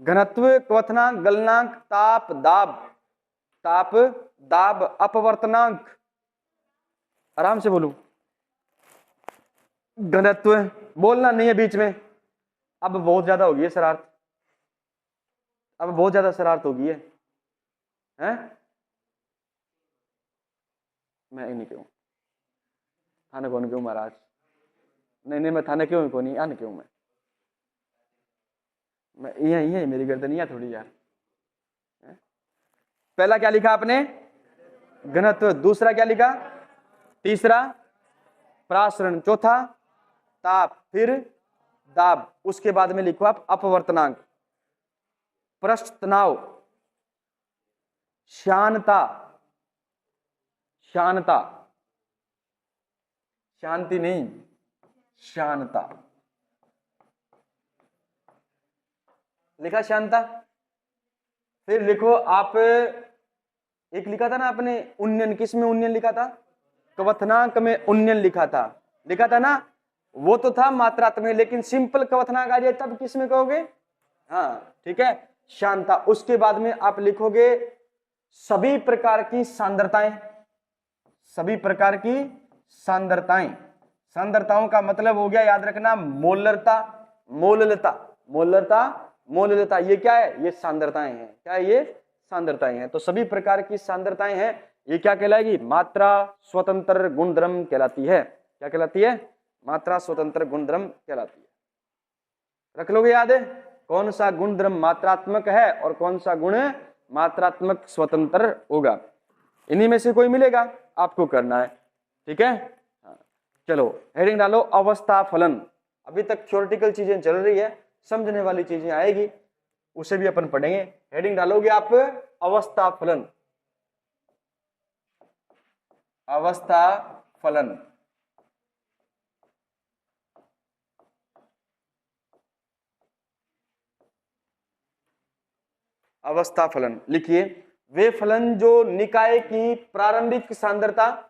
घनत्व, क्वथनांक, गलनांक, ताप, दाब, ताप, दाब, अपवर्तनांक, आराम से बोलूं, घनत्व, बोलना नहीं है बीच में, अब बहुत ज्यादा होगी है शरारत, अब बहुत ज्यादा शरारत होगी है, हैं? मैं ही नहीं क्यों थाने कौन क्यों महाराज, नहीं मैं थाने क्यों को नहीं आने क्यों, मैं यही मेरी गर्दन यहाँ थोड़ी यार। पहला क्या लिखा आपने? घनत्व, दूसरा क्या लिखा? तीसरा प्रासरण, चौथा ताप, फिर दाब, उसके बाद में लिखो आप अपवर्तनांक, पृष्ठ तनाव, शानता, शानता, शांति नहीं, शानता लिखा, शानता। फिर लिखो आप, एक लिखा था ना आपने उन्नयन, किस में उन्नयन लिखा था? क्वथनांक में उन्नयन लिखा था ना, वो तो था मात्रात्मक, लेकिन सिंपल क्वथनांक आ जाए तब किस में कहोगे? हाँ ठीक है, शानता। उसके बाद में आप लिखोगे सभी प्रकार की सांद्रताएं, सभी प्रकार की सांद्रताएं, सांद्रताओं का मतलब हो गया, याद रखना, मोलरता, मोललता, मोलरता, मोललता, ये क्या है? ये सांद्रताएं हैं। क्या है? ये सांद्रताएं हैं। तो सभी प्रकार की सांद्रताएं हैं, ये क्या कहलाएगी? मात्रा स्वतंत्र गुणधर्म कहलाती है। क्या कहलाती है? मात्रा स्वतंत्र गुणधर्म कहलाती है। रख लोगे याद है कौन सा गुणधर्म मात्रात्मक है और कौन सा गुण मात्रात्मक स्वतंत्र होगा। इन्हीं में से कोई मिलेगा, आपको करना है, ठीक है। चलो हेडिंग डालो, अवस्था फलन। अभी तक थ्योरेटिकल चीजें चल रही है, समझने वाली चीजें आएगी, उसे भी अपन पढ़ेंगे। हेडिंग डालोगे आप अवस्था फलन, अवस्था फलन। अवस्था फलन लिखिए, वे फलन जो निकाय की प्रारंभिक सांद्रता,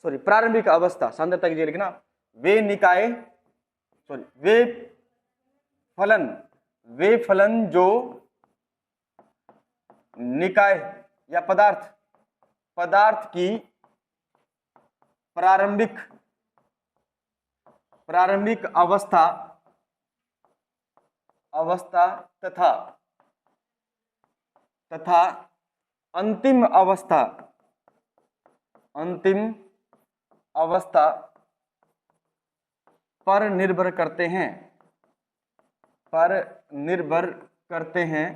सॉरी प्रारंभिक अवस्था, सांद्रता की जगह लिखना वे निकाय, सॉरी वे फलन जो निकाय या पदार्थ की प्रारंभिक अवस्था तथा अंतिम अवस्था पर निर्भर करते हैं,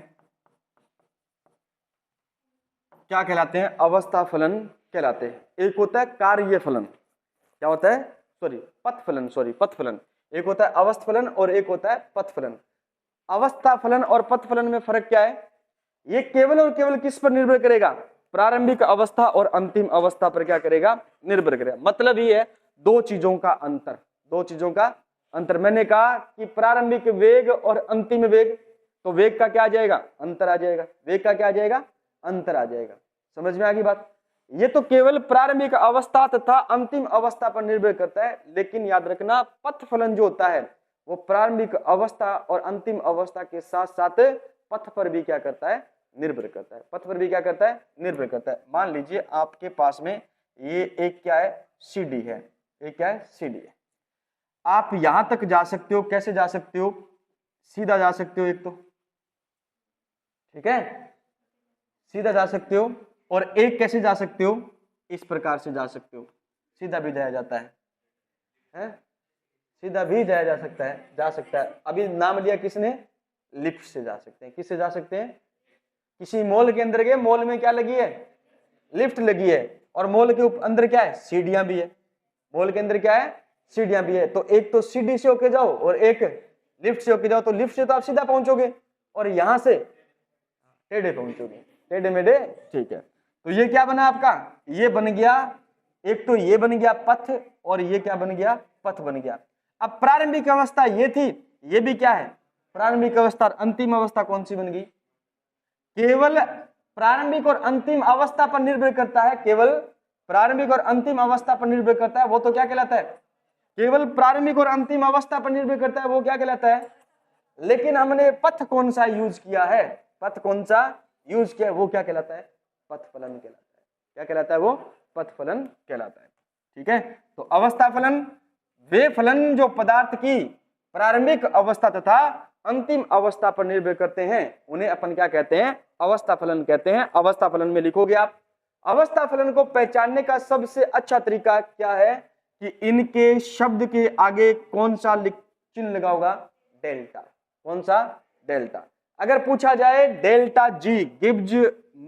क्या कहलाते हैं? अवस्था फलन कहलाते हैं। एक होता है कार्य फलन, क्या होता है? पथ फलन। एक होता है अवस्थ फलन और एक होता है पथ फलन। अवस्था फलन और पथ फलन में फर्क क्या है? ये केवल और केवल किस पर निर्भर करेगा? प्रारंभिक अवस्था और अंतिम अवस्था पर क्या करेगा? निर्भर करेगा। मतलब ये है दो चीजों का अंतर। मैंने कहा कि प्रारंभिक वेग और अंतिम वेग, तो वेग का क्या आ जाएगा? अंतर आ जाएगा। वेग का क्या आ जाएगा? अंतर आ जाएगा। समझ में आ गई बात? ये तो केवल प्रारंभिक अवस्था तथा अंतिम अवस्था पर निर्भर करता है, लेकिन याद रखना पथ फलन जो होता है वो प्रारंभिक अवस्था और अंतिम अवस्था के साथ साथ पथ पर भी क्या करता है, निर्भर करता है। पथ पर भी क्या करता है, निर्भर करता है। मान लीजिए आपके पास में ये एक क्या है, सीढ़ी है, एक क्या है, सीढ़ी है। आप यहां तक जा सकते हो, कैसे जा सकते हो, सीधा जा सकते हो एक तो, ठीक है, सीधा जा सकते हो, और एक कैसे जा सकते हो, इस प्रकार से जा सकते हो, सीधा भी जाया जाता है? सीधा भी जाया जा सकता है, जा सकता है। अभी नाम लिया किसने, लिफ्ट से जा सकते हैं। किससे जा सकते हैं, किसी मॉल के अंदर गए, मॉल में क्या लगी है, लिफ्ट लगी है, और मॉल के अंदर क्या है, सीढ़ियां भी है। मॉल के अंदर क्या है, सीढ़ियां भी है। तो एक तो सीढ़ी से होके जाओ और एक लिफ्ट से होके जाओ, तो लिफ्ट से तो आप सीधा पहुंचोगे और यहां से टेढ़े पहुंचोगे, टेढ़े मेढ़े, ठीक है। तो ये क्या बना आपका, ये बन गया, एक तो ये बन गया पथ, और ये क्या बन गया, पथ बन गया। अब प्रारंभिक अवस्था ये थी, ये भी क्या है, प्रारंभिक अवस्था। अंतिम अवस्था कौन सी बन गई, केवल प्रारंभिक और अंतिम अवस्था पर निर्भर करता है, केवल प्रारंभिक और अंतिम अवस्था पर निर्भर करता है, वो तो क्या कहलाता है, केवल प्रारंभिक और अंतिम अवस्था पर निर्भर करता है, वो क्या कहलाता है। लेकिन हमने पथ कौन सा यूज किया है, पथ कौन सा यूज किया है, वो क्या कहलाता है, पथ फलन कहलाता है। क्या कहलाता है, वो पथ फलन कहलाता है, ठीक है। तो अवस्था फलन, वे फलन जो पदार्थ की प्रारंभिक अवस्था तथा अंतिम अवस्था पर निर्भर करते हैं, उन्हें अपन क्या कहते हैं, अवस्था फलन कहते हैं। अवस्था फलन में लिखोगे आप। अवस्था फलन को पहचानने का सबसे अच्छा तरीका क्या है कि इनके शब्द के आगे कौन सा चिन्ह लगा होगा, डेल्टा। कौन सा, डेल्टा। अगर पूछा जाए डेल्टा जी, गिब्स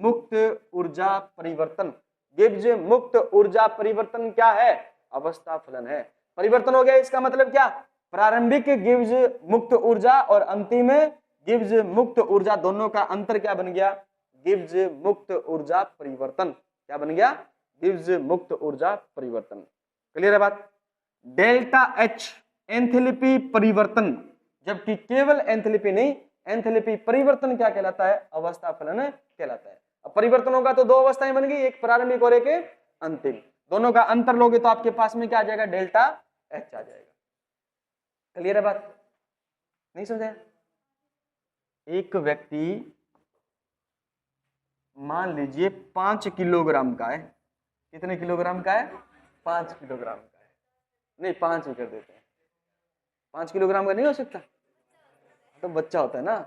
मुक्त ऊर्जा परिवर्तन, गिब्स मुक्त ऊर्जा परिवर्तन क्या है, अवस्था फलन है। परिवर्तन हो गया, इसका मतलब क्या, प्रारंभिक गिब्स मुक्त ऊर्जा और अंतिम गिब्स मुक्त ऊर्जा, दोनों का अंतर क्या बन गया, गिब्स मुक्त ऊर्जा परिवर्तन। क्या बन गया, गिब्स मुक्त ऊर्जा परिवर्तन। क्लियर है बात। डेल्टा एच एंथैल्पी परिवर्तन, जबकि केवल एंथैल्पी नहीं, एंथैल्पी परिवर्तन क्या कहलाता है, अवस्था फलन कहलाता है। अब परिवर्तन होगा तो दो अवस्थाएं बन गई, एक प्रारंभिक और एक अंतिम। दोनों का अंतर लोगे तो आपके पास में क्या आ जाएगा, डेल्टा एच आ जाएगा। क्लियर है बात, नहीं समझा। एक व्यक्ति मान लीजिए 5 किलोग्राम का है, कितने किलोग्राम का है, 5 किलोग्राम का है, नहीं 5 ही कर देते हैं, 5 किलोग्राम का नहीं हो सकता, तो बच्चा होता है ना।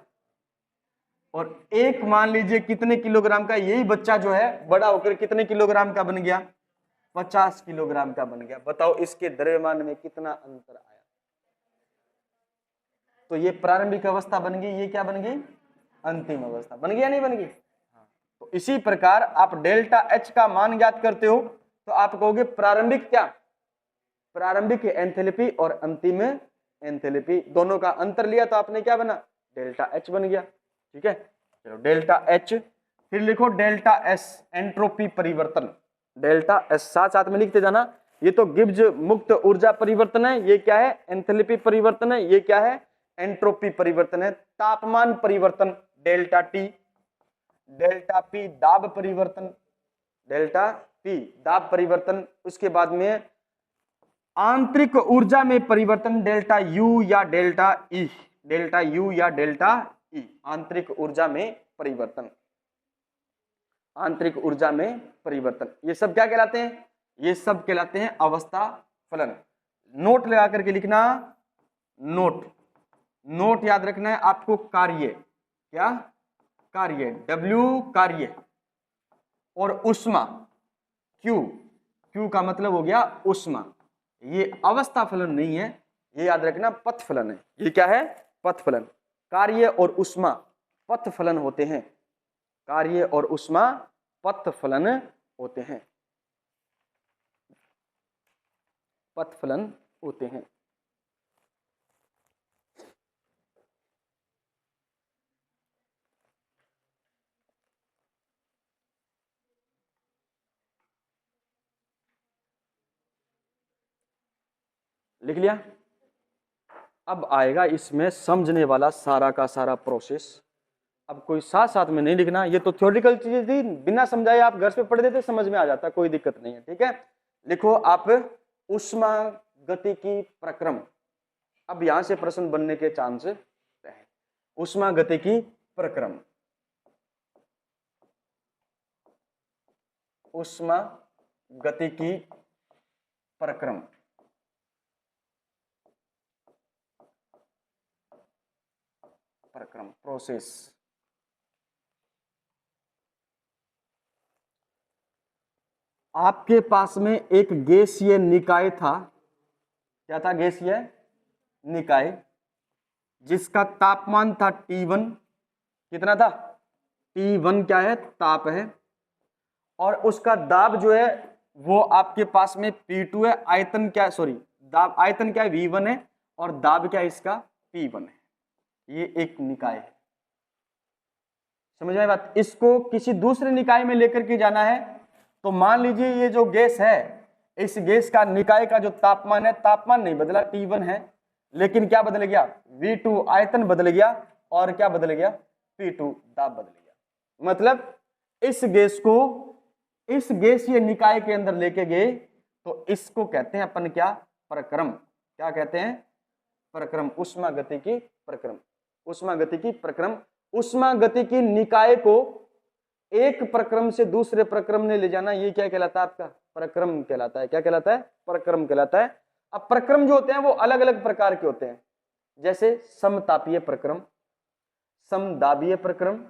और एक मान लीजिए कितने किलोग्राम का, यही बच्चा जो है बड़ा होकर कितने किलोग्राम का बन गया, 50 किलोग्राम का बन गया। बताओ इसके द्रव्यमान में कितना अंतर आया। तो ये प्रारंभिक अवस्था बन गई, ये क्या बन गई, अंतिम अवस्था बन गई या नहीं बन गई। तो इसी प्रकार आप डेल्टा एच का मान ज्ञात करते हो तो आप कहोगे प्रारंभिक क्या, प्रारंभिक एंथैल्पी और अंतिम एंथैल्पी, दोनों का अंतर लिया तो आपने क्या बना, डेल्टा एच बन गया। ठीक है, चलो डेल्टा एच, फिर लिखो डेल्टा एस एंट्रोपी परिवर्तन। डेल्टा एस साथ साथ में लिखते जाना। ये तो गिब्स मुक्त ऊर्जा परिवर्तन है, ये क्या है, एंथैल्पी परिवर्तन है, ये क्या है, एंट्रोपी परिवर्तन है। तापमान परिवर्तन डेल्टा टी, डेल्टा पी दाब परिवर्तन, डेल्टा पी दाब परिवर्तन। उसके बाद में आंतरिक ऊर्जा में परिवर्तन डेल्टा यू या डेल्टा ई, डेल्टा यू या डेल्टा ई, आंतरिक ऊर्जा में परिवर्तन, आंतरिक ऊर्जा में परिवर्तन। ये सब क्या कहलाते हैं, ये सब कहलाते हैं अवस्था फलन। नोट लगा करके लिखना, नोट, नोट याद रखना है आपको। कार्य क्या, कार्य W कार्य, और उष्मा Q, Q का मतलब हो गया उष्मा। ये अवस्था फलन नहीं है, ये याद रखना पथ फलन है। ये क्या है, पथ फलन। कार्य और उष्मा पथ फलन होते हैं, कार्य और उष्मा पथ फलन होते हैं, पथ फलन होते हैं। लिख लिया। अब आएगा इसमें समझने वाला सारा का सारा प्रोसेस। अब कोई साथ साथ में नहीं लिखना, ये तो थ्योरेटिकल चीजें थी, बिना समझाए आप घर पे पढ़ देते, समझ में आ जाता, कोई दिक्कत नहीं है। ठीक है, लिखो आप उष्मा गतिकी प्रक्रम, अब यहां से प्रश्न बनने के चांस है। ऊष्मागतिकी प्रक्रम, ऊष्मागतिकी प्रक्रम, प्रक्रम प्रोसेस। आपके पास में एक गैसीय निकाय था, क्या था? गैसीय निकाय, जिसका तापमान था T1। कितना था? T1 क्या है? ताप है। और उसका दाब जो है वो आपके पास में P2 है। आयतन क्या है? सॉरी, दाब, आयतन क्या है? V1 है। और दाब क्या है इसका? P1 है। ये एक निकाय है, समझ में बात? इसको किसी दूसरे निकाय में लेकर के जाना है तो मान लीजिए ये जो गैस है, इस गैस का निकाय का जो तापमान है, तापमान नहीं बदला, T1 है, लेकिन क्या बदल गया? V2 आयतन बदल गया। और क्या बदल गया? P2 दाब बदल गया। मतलब इस गैस को इस गैसीय निकाय के अंदर लेके गए तो इसको कहते हैं अपन क्या? प्रक्रम। क्या कहते हैं? प्रक्रम, ऊष्मागतिकी प्रक्रम, ऊष्मागतिकी प्रक्रम। ऊष्मागतिकी निकाय को एक प्रक्रम से दूसरे प्रक्रम में ले जाना, ये क्या कहलाता है? आपका प्रक्रम कहलाता है। क्या कहलाता है? प्रक्रम कहलाता है। अब प्रक्रम जो होते हैं वो अलग अलग प्रकार के होते हैं, जैसे समतापीय प्रक्रम, समदाबीय प्रक्रम,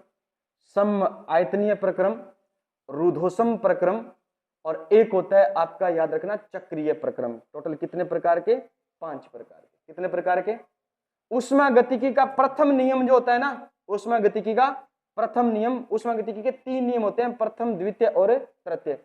सम आयतनीय प्रक्रम, रुद्धोष्म प्रक्रम, और एक होता है आपका, याद रखना, चक्रीय प्रक्रम। टोटल कितने प्रकार के? 5 प्रकार के। कितने प्रकार के? ऊष्मागतिकी का प्रथम नियम जो होता है ना, ऊष्मागतिकी का प्रथम नियम, ऊष्मागतिकी के 3 नियम होते हैं, प्रथम, द्वितीय और तृतीय,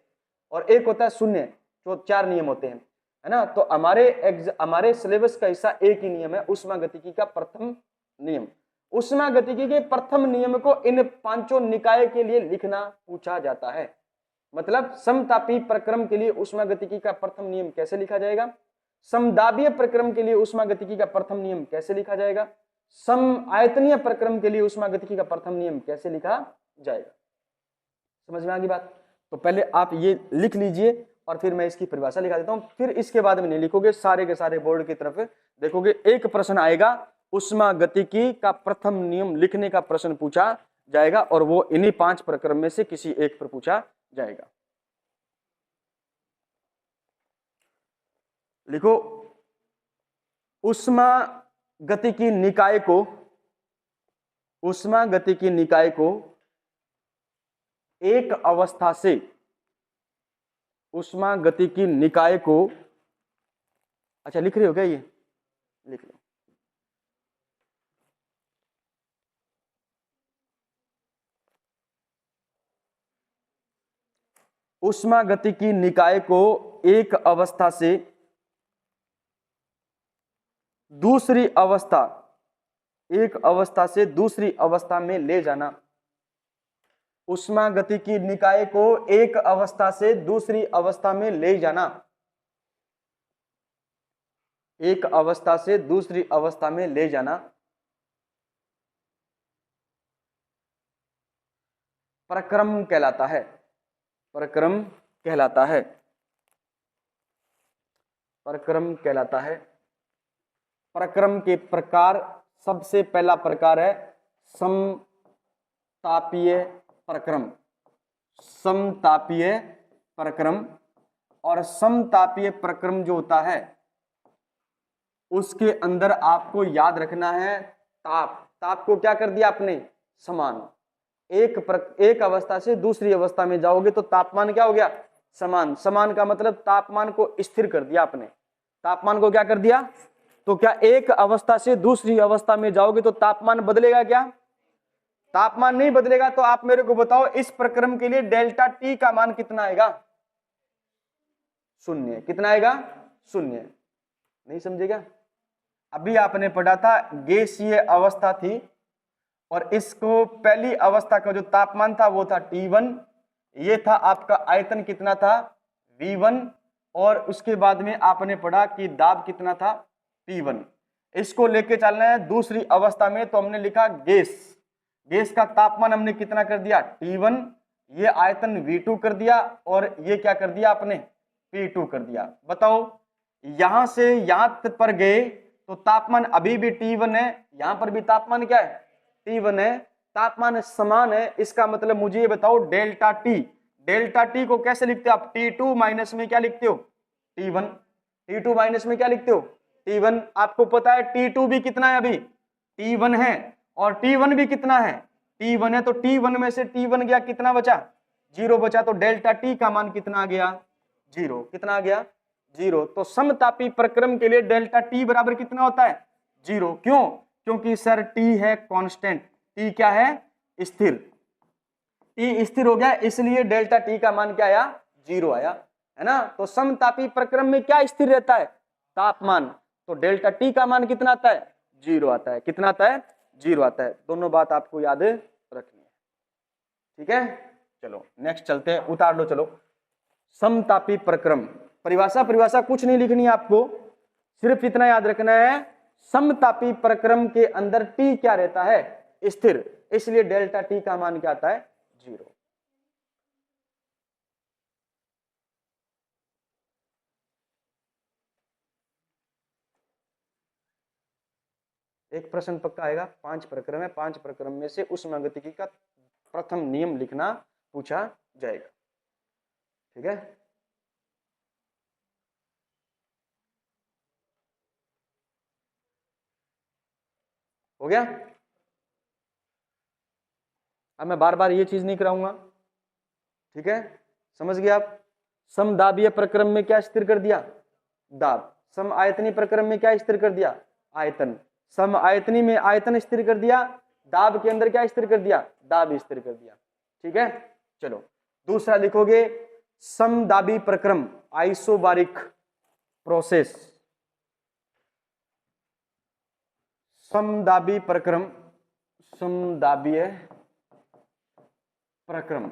और एक होता है शून्य। तो 4 नियम होते हैं, है ना। तो हमारे सिलेबस का हिस्सा एक ही नियम है, ऊष्मागतिकी का प्रथम नियम। ऊष्मागतिकी के प्रथम नियम को इन 5 निकाय के लिए लिखना पूछा जाता है। मतलब समतापी प्रक्रम के लिए ऊष्मागतिकी का प्रथम नियम कैसे लिखा जाएगा? समदाबीय प्रक्रम के लिए ऊष्मागतिकी का प्रथम नियम कैसे लिखा जाएगा? सम आयतनीय प्रक्रम के लिए ऊष्मागतिकी का प्रथम नियम कैसे लिखा जाएगा? समझ में आ गई बात? तो पहले आप ये लिख लीजिए और फिर मैं इसकी परिभाषा लिखा देता हूं। फिर इसके बाद में नहीं लिखोगे, सारे के सारे बोर्ड की तरफ देखोगे, एक प्रश्न आएगा, ऊष्मागतिकी का प्रथम नियम लिखने का प्रश्न पूछा जाएगा, और वो इन्हीं 5 प्रक्रम में से किसी एक पर पूछा जाएगा। लिखो, ऊष्मागतिकी निकाय को, ऊष्मागतिकी निकाय को एक अवस्था से, ऊष्मागतिकी निकाय को, अच्छा लिख रहे हो क्या? ये लिख लो। ऊष्मागतिकी निकाय को एक अवस्था से दूसरी अवस्था, एक अवस्था से दूसरी अवस्था में ले जाना। ऊष्मागतिकी निकाय को एक अवस्था से दूसरी अवस्था में ले जाना, एक अवस्था से दूसरी अवस्था में ले जाना प्रक्रम कहलाता है। प्रक्रम कहलाता है। प्रक्रम कहलाता है। प्रक्रम के प्रकार, सबसे पहला प्रकार है समतापीय प्रक्रम। समतापीय प्रक्रम। और समतापीय प्रक्रम जो होता है उसके अंदर आपको याद रखना है ताप। ताप को क्या कर दिया आपने? समान। एक अवस्था से दूसरी अवस्था में जाओगे तो तापमान क्या हो गया? समान। समान का मतलब तापमान को स्थिर कर दिया आपने। तापमान को क्या कर दिया? तो क्या एक अवस्था से दूसरी अवस्था में जाओगे तो तापमान बदलेगा क्या? तापमान नहीं बदलेगा। तो आप मेरे को बताओ, इस प्रक्रम के लिए डेल्टा टी का मान कितना आएगा? 0। कितना आएगा? 0। नहीं समझेगा? अभी आपने पढ़ा था गैसीय अवस्था थी, और इसको पहली अवस्था का जो तापमान था वो था T1। ये था आपका आयतन कितना था? V1। और उसके बाद में आपने पढ़ा कि दाब कितना था? P1। इसको लेके चलना है दूसरी अवस्था में, तो हमने लिखा गैस। गैस का तापमान हमने कितना कर दिया? T1। ये आयतन V2 कर दिया, और ये क्या कर दिया आपने? P2 कर दिया। बताओ, यहां से यहां पर गए तो तापमान अभी भी T1 है, यहां पर भी तापमान क्या है, T1 है, तापमान समान है। इसका मतलब मुझे ये बताओ डेल्टा टी को कैसे लिखते हो आप, T2 माइनस में क्या लिखते हो, T1, T2 माइनस में क्या लिखते हो, T1। आपको पता है T2 भी कितना है, अभी T1 है, और T1 भी कितना है, T1 है, तो T1 में से T1 गया, कितना बचा, 0 बचा, तो डेल्टा टी का मान कितना आ गया, 0। कितना आ गया, 0। तो समतापी प्रक्रम के लिए डेल्टा टी बराबर कितना होता है, 0। क्यों, क्योंकि सर टी है कांस्टेंट, टी क्या है, स्थिर, टी स्थिर हो गया, इसलिए डेल्टा टी का मान क्या आया, 0 आया, है ना। तो समतापी प्रक्रम में क्या स्थिर रहता है, तापमान, तो डेल्टा टी का मान कितना आता है, 0 आता है। कितना आता है, 0 आता है। दोनों बात आपको याद रखनी है, ठीक है। चलो नेक्स्ट चलते हैं, उतार लो चलो। समतापी प्रक्रम, परिभाषा कुछ नहीं लिखनी है आपको, सिर्फ इतना याद रखना है, समतापी प्रक्रम के अंदर टी क्या रहता है, स्थिर, इसलिए डेल्टा टी का मान क्या आता है, 0। एक प्रश्न पक्का आएगा, 5 प्रक्रम है, 5 प्रक्रम में से ऊष्मागतिकी का प्रथम नियम लिखना पूछा जाएगा, ठीक है। हो गया। अब मैं बार बार ये चीज नहीं कराऊंगा, ठीक है, समझ गए आप। समदाबीय प्रक्रम में क्या स्थिर कर दिया, दाब। सम आयतनी प्रक्रम में क्या स्थिर कर दिया, आयतन। सम आयतनी में आयतन स्थिर कर दिया, दाब के अंदर क्या स्थिर कर दिया, दाब स्थिर कर दिया, ठीक है। चलो दूसरा लिखोगे, समदाबी प्रक्रम, आइसोबारिक प्रोसेस, समदाबी प्रक्रम, समदाबीय प्रक्रम,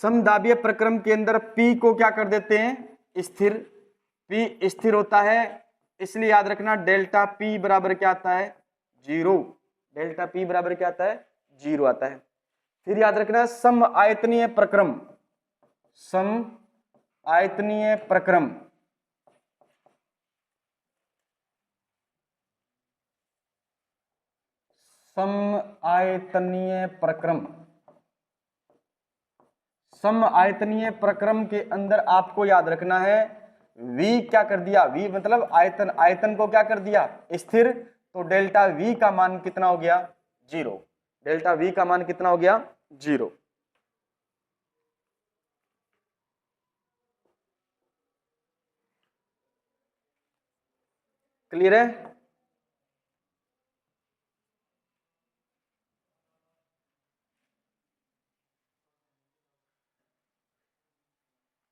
समदाबीय प्रक्रम के अंदर P को क्या कर देते हैं, स्थिर, P स्थिर होता है, इसलिए याद रखना डेल्टा P बराबर क्या आता है, 0। डेल्टा P बराबर क्या आता है, 0 आता है। फिर याद रखना सम आयतनीय प्रक्रम, सम आयतनीय प्रक्रम, सम आयतनीय प्रक्रम, सम आयतनीय प्रक्रम के अंदर आपको याद रखना है V क्या कर दिया, V मतलब आयतन, आयतन को क्या कर दिया, स्थिर, तो डेल्टा V का मान कितना हो गया, 0। डेल्टा V का मान कितना हो गया, 0। क्लियर है।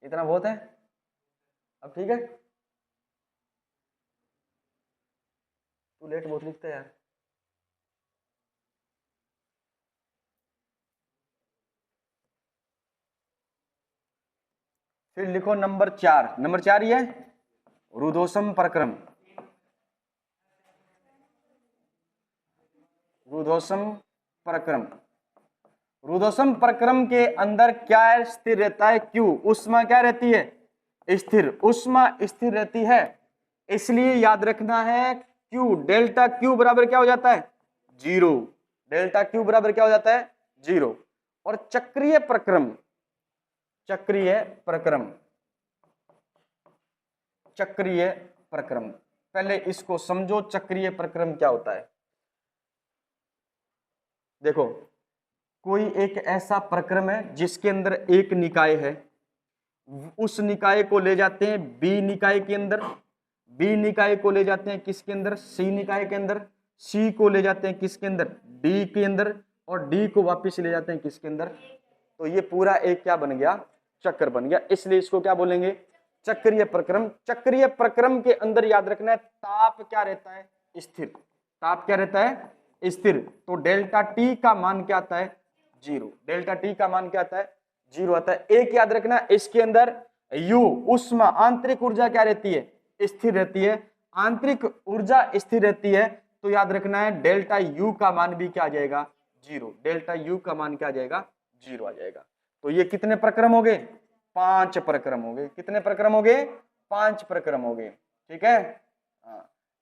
इतना बहुत है, अब ठीक है। तू लेट बहुत लिखता है यार। फिर लिखो नंबर 4, नंबर 4 ये रुद्धोष्म प्रक्रम, रुद्धोष्म प्रक्रम। रुद्धोष्म प्रक्रम के अंदर क्या स्थिर रहता है, Q, उष्मा क्या रहती है, स्थिर, उष्मा स्थिर रहती है, इसलिए याद रखना है Q, डेल्टा Q बराबर क्या हो जाता है, 0। डेल्टा Q बराबर क्या हो जाता है, 0। और चक्रीय प्रक्रम, चक्रीय प्रक्रम, चक्रीय प्रक्रम, पहले इसको समझो, चक्रीय प्रक्रम क्या होता है। देखो कोई एक ऐसा प्रक्रम है जिसके अंदर एक निकाय है, उस निकाय को ले जाते हैं बी निकाय के अंदर, बी निकाय को ले जाते हैं किसके अंदर, सी निकाय के अंदर, सी को ले जाते हैं किसके अंदर, डी के अंदर, और डी को वापस ले जाते हैं किसके अंदर। तो ये पूरा एक क्या बन गया, चक्र बन गया, इसलिए इसको क्या बोलेंगे, चक्रीय प्रक्रम। चक्रीय प्रक्रम के अंदर याद रखना है ताप क्या रहता है, स्थिर, ताप क्या रहता है, स्थिर, तो डेल्टा टी का मान क्या आता है, 0। डेल्टा टी का मान क्या आता है, 0 आता है। एक याद रखना, इसके अंदर U उष्मा, आंतरिक ऊर्जा क्या रहती है, स्थिर रहती है, आंतरिक ऊर्जा स्थिर रहती है, तो याद रखना है डेल्टा U का मान भी क्या आ जाएगा, 0। डेल्टा U का मान क्या आ जाएगा, 0 आ जाएगा। तो ये कितने प्रक्रम हो गए, 5 प्रक्रम हो गए। कितने प्रक्रम हो गए? 5 प्रक्रम हो गए। ठीक है,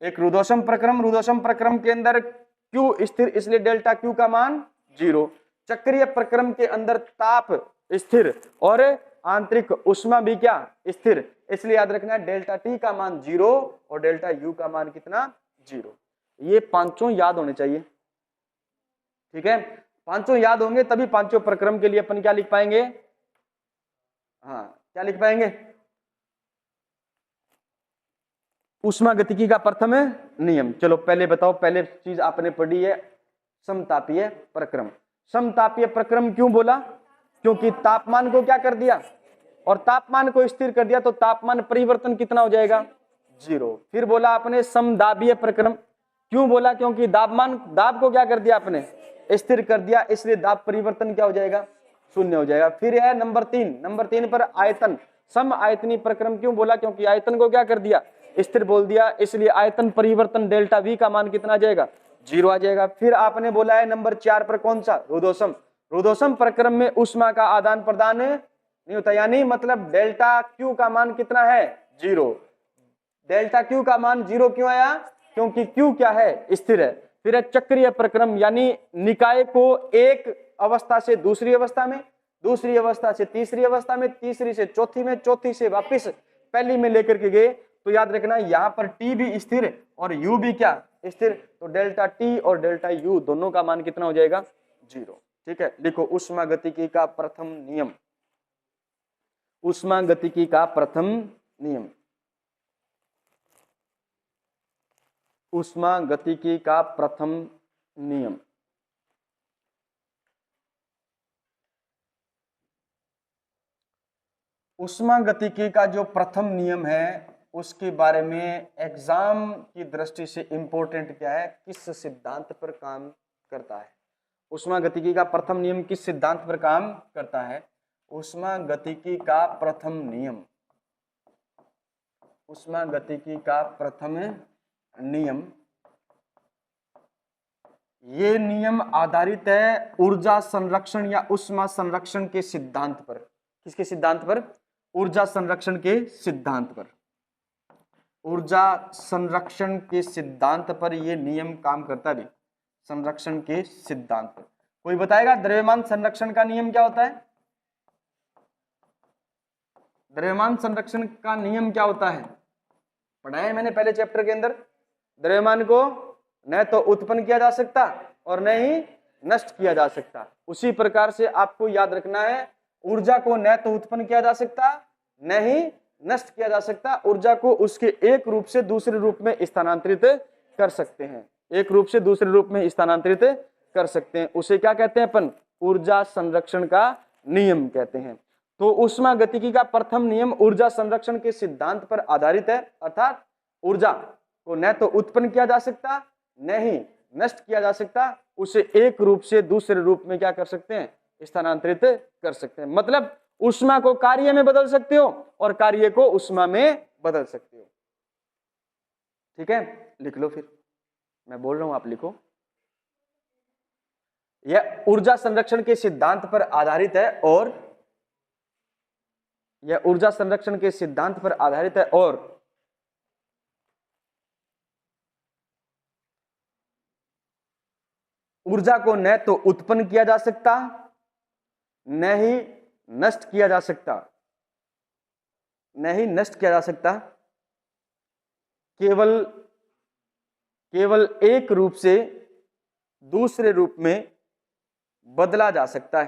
एक रुद्धोष्म प्रक्रम, रुद्धोष्म प्रक्रम के अंदर Q स्थिर, इसलिए डेल्टा Q का मान 0। चक्रीय प्रक्रम के अंदर ताप स्थिर और आंतरिक उष्मा भी क्या? स्थिर, इसलिए याद रखना डेल्टा T का मान 0 और डेल्टा U का मान कितना? 0। ये पांचों याद होने चाहिए। ठीक है, पांचों याद होंगे तभी पांचों प्रक्रम के लिए अपन क्या लिख पाएंगे? हाँ, क्या लिख पाएंगे? उष्मागतिकी का प्रथम नियम। चलो पहले बताओ, पहले चीज आपने पढ़ी है समतापीय प्रक्रम। समतापीय प्रक्रम क्यों बोला? क्योंकि तापमान को क्या कर दिया? और तापमान को स्थिर कर दिया, तो तापमान परिवर्तन कितना हो जाएगा? 0। फिर बोला आपने समदाबीय प्रक्रम। क्यों बोला? क्योंकि दाब को क्या कर दिया आपने? स्थिर कर दिया, इसलिए दाब परिवर्तन क्या हो जाएगा? 0 हो जाएगा। फिर है नंबर 3 पर आयतन, सम आयतनी प्रक्रम। क्यों बोला? क्योंकि आयतन को क्या कर दिया? स्थिर बोल दिया, इसलिए आयतन परिवर्तन डेल्टा V का मान कितना आ जाएगा? 0 आ जाएगा। फिर आपने बोला है नंबर 4 पर कौन सा? रुद्धोष्म। रुद्धोष्म प्रक्रम में उष्मा का आदान प्रदान नहीं होता, यानी मतलब डेल्टा Q का मान कितना है? 0। डेल्टा Q का मान 0 क्यों आया? क्योंकि Q क्या है? स्थिर है। फिर है चक्रीय प्रक्रम, यानी निकाय को एक अवस्था से दूसरी अवस्था में, दूसरी अवस्था से तीसरी अवस्था में, तीसरी से चौथी में, चौथी से वापस पहली में लेकर के गए। तो याद रखना यहाँ पर T भी स्थिर और U भी क्या? स्थिर। तो डेल्टा T और डेल्टा U दोनों का मान कितना हो जाएगा? 0। ठीक है, लिखो उष्मागतिकी का प्रथम नियम। उष्मागतिकी का प्रथम नियम, उष्मागतिकी का प्रथम नियम। उष्मागतिकी का जो प्रथम नियम है उसके बारे में एग्जाम की दृष्टि से इंपॉर्टेंट क्या है? किस सिद्धांत पर काम करता है? उष्मागतिकी का प्रथम नियम किस सिद्धांत पर काम करता है? उष्मागतिकी का प्रथम नियम, उष्मागतिकी का प्रथम नियम, ये नियम आधारित है ऊर्जा संरक्षण या उष्मा संरक्षण के सिद्धांत पर। किसके सिद्धांत पर? ऊर्जा संरक्षण के सिद्धांत पर। ऊर्जा संरक्षण के सिद्धांत पर यह नियम काम करता है। संरक्षण के सिद्धांत पर कोई बताएगा द्रव्यमान संरक्षण का नियम क्या होता है? द्रव्यमान संरक्षण का नियम क्या होता है? पढ़ाया है मैंने पहले चैप्टर के अंदर। द्रव्यमान को न तो उत्पन्न किया जा सकता और न ही नष्ट किया जा सकता। उसी प्रकार से आपको याद रखना है ऊर्जा को न तो उत्पन्न किया जा सकता न ही नष्ट किया जा सकता। ऊर्जा को उसके एक रूप से दूसरे रूप में स्थानांतरित कर सकते हैं, एक रूप से दूसरे रूप में स्थानांतरित कर सकते हैं। उसे क्या कहते हैं अपन? ऊर्जा संरक्षण का नियम कहते हैं। तो उष्मागतिकी का प्रथम नियम ऊर्जा संरक्षण के सिद्धांत पर आधारित है, अर्थात ऊर्जा को न तो उत्पन्न किया जा सकता न ही नष्ट किया जा सकता, उसे एक रूप से दूसरे रूप में क्या कर सकते हैं? स्थानांतरित कर सकते हैं। मतलब उष्मा को कार्य में बदल सकते हो और कार्य को उष्मा में बदल सकते हो। ठीक है, लिख लो, फिर मैं बोल रहा हूं आप लिखो। यह ऊर्जा संरक्षण के सिद्धांत पर आधारित है और यह ऊर्जा संरक्षण के सिद्धांत पर आधारित है और ऊर्जा को न तो उत्पन्न किया जा सकता न ही नष्ट किया जा सकता, न ही नष्ट किया जा सकता, केवल एक रूप से दूसरे रूप में बदला जा सकता है।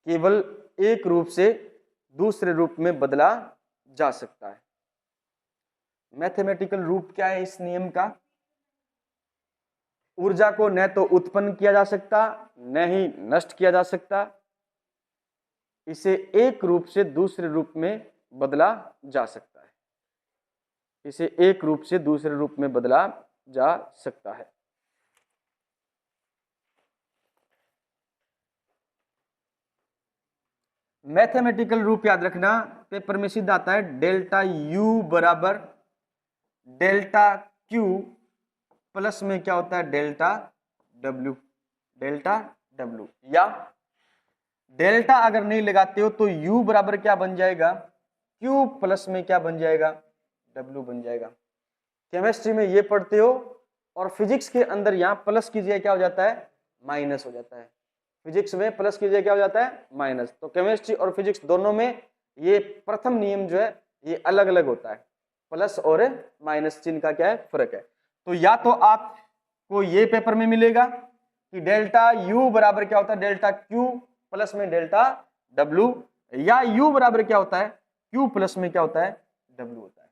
केवल एक रूप से दूसरे रूप में बदला जा सकता है। मैथमेटिकल रूप क्या है इस नियम का? ऊर्जा को न तो उत्पन्न किया जा सकता न ही नष्ट किया जा सकता, इसे एक रूप से दूसरे रूप में बदला जा सकता है। इसे एक रूप से दूसरे रूप में बदला जा सकता है। मैथमेटिकल रूप याद रखना, पेपर में सीधा आता है डेल्टा U बराबर डेल्टा Q प्लस में क्या होता है? Delta W। डेल्टा W, या डेल्टा अगर नहीं लगाते हो तो U बराबर क्या बन जाएगा, Q प्लस में क्या बन जाएगा, W बन जाएगा। केमिस्ट्री में ये पढ़ते हो, और फिजिक्स के अंदर यहाँ प्लस की जगह क्या हो जाता है, माइनस हो जाता है। फिजिक्स में प्लस की जगह क्या हो जाता है, माइनस। तो केमिस्ट्री और फिजिक्स दोनों में ये प्रथम नियम जो है ये अलग अलग होता है, प्लस और माइनस चिन्ह का क्या है, फर्क है। तो या तो आपको ये पेपर में मिलेगा कि डेल्टा U बराबर क्या होता है, डेल्टा Q प्लस में डेल्टा W, या U बराबर क्या होता है, Q प्लस में क्या होता है, W होता है।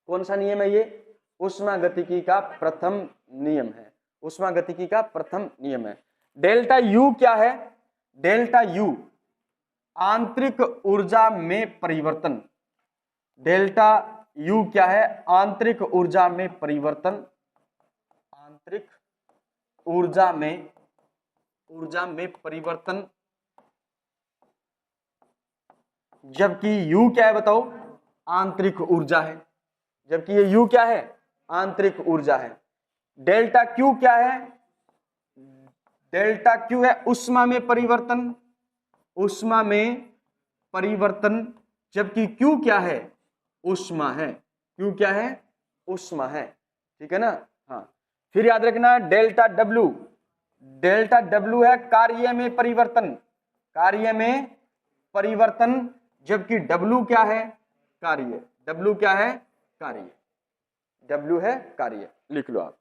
कौन सा नियम है ये, ऊष्मागतिकी का प्रथम नियम है, ऊष्मागतिकी का प्रथम नियम है। डेल्टा U क्या है, डेल्टा U आंतरिक ऊर्जा में परिवर्तन, डेल्टा U क्या है, आंतरिक ऊर्जा में परिवर्तन, आंतरिक ऊर्जा में परिवर्तन। जबकि U क्या है बताओ, आंतरिक ऊर्जा है, जबकि ये U क्या है, आंतरिक ऊर्जा है। डेल्टा Q क्या है, डेल्टा Q है ऊष्मा में परिवर्तन, ऊष्मा में परिवर्तन, जबकि Q क्या है, ऊष्मा है, Q क्या है, ऊष्मा है, ठीक है ना। हाँ, फिर याद रखना डेल्टा W, डेल्टा W है कार्य में परिवर्तन, कार्य में परिवर्तन, जबकि W क्या है, कार्य, W क्या है, कार्य, W है कार्य, लिख लो आप।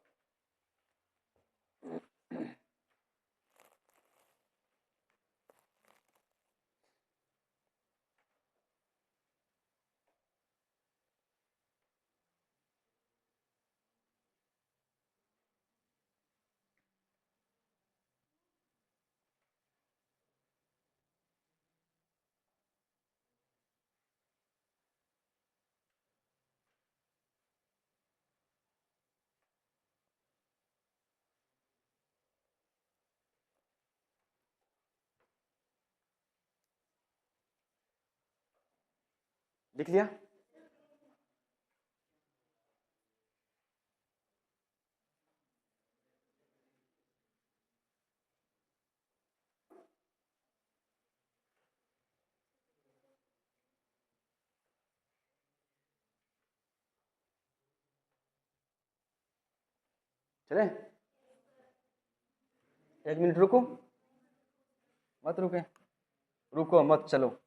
लिख लिया, चले, एक मिनट रुको, मत रुके, रुको मत चलो,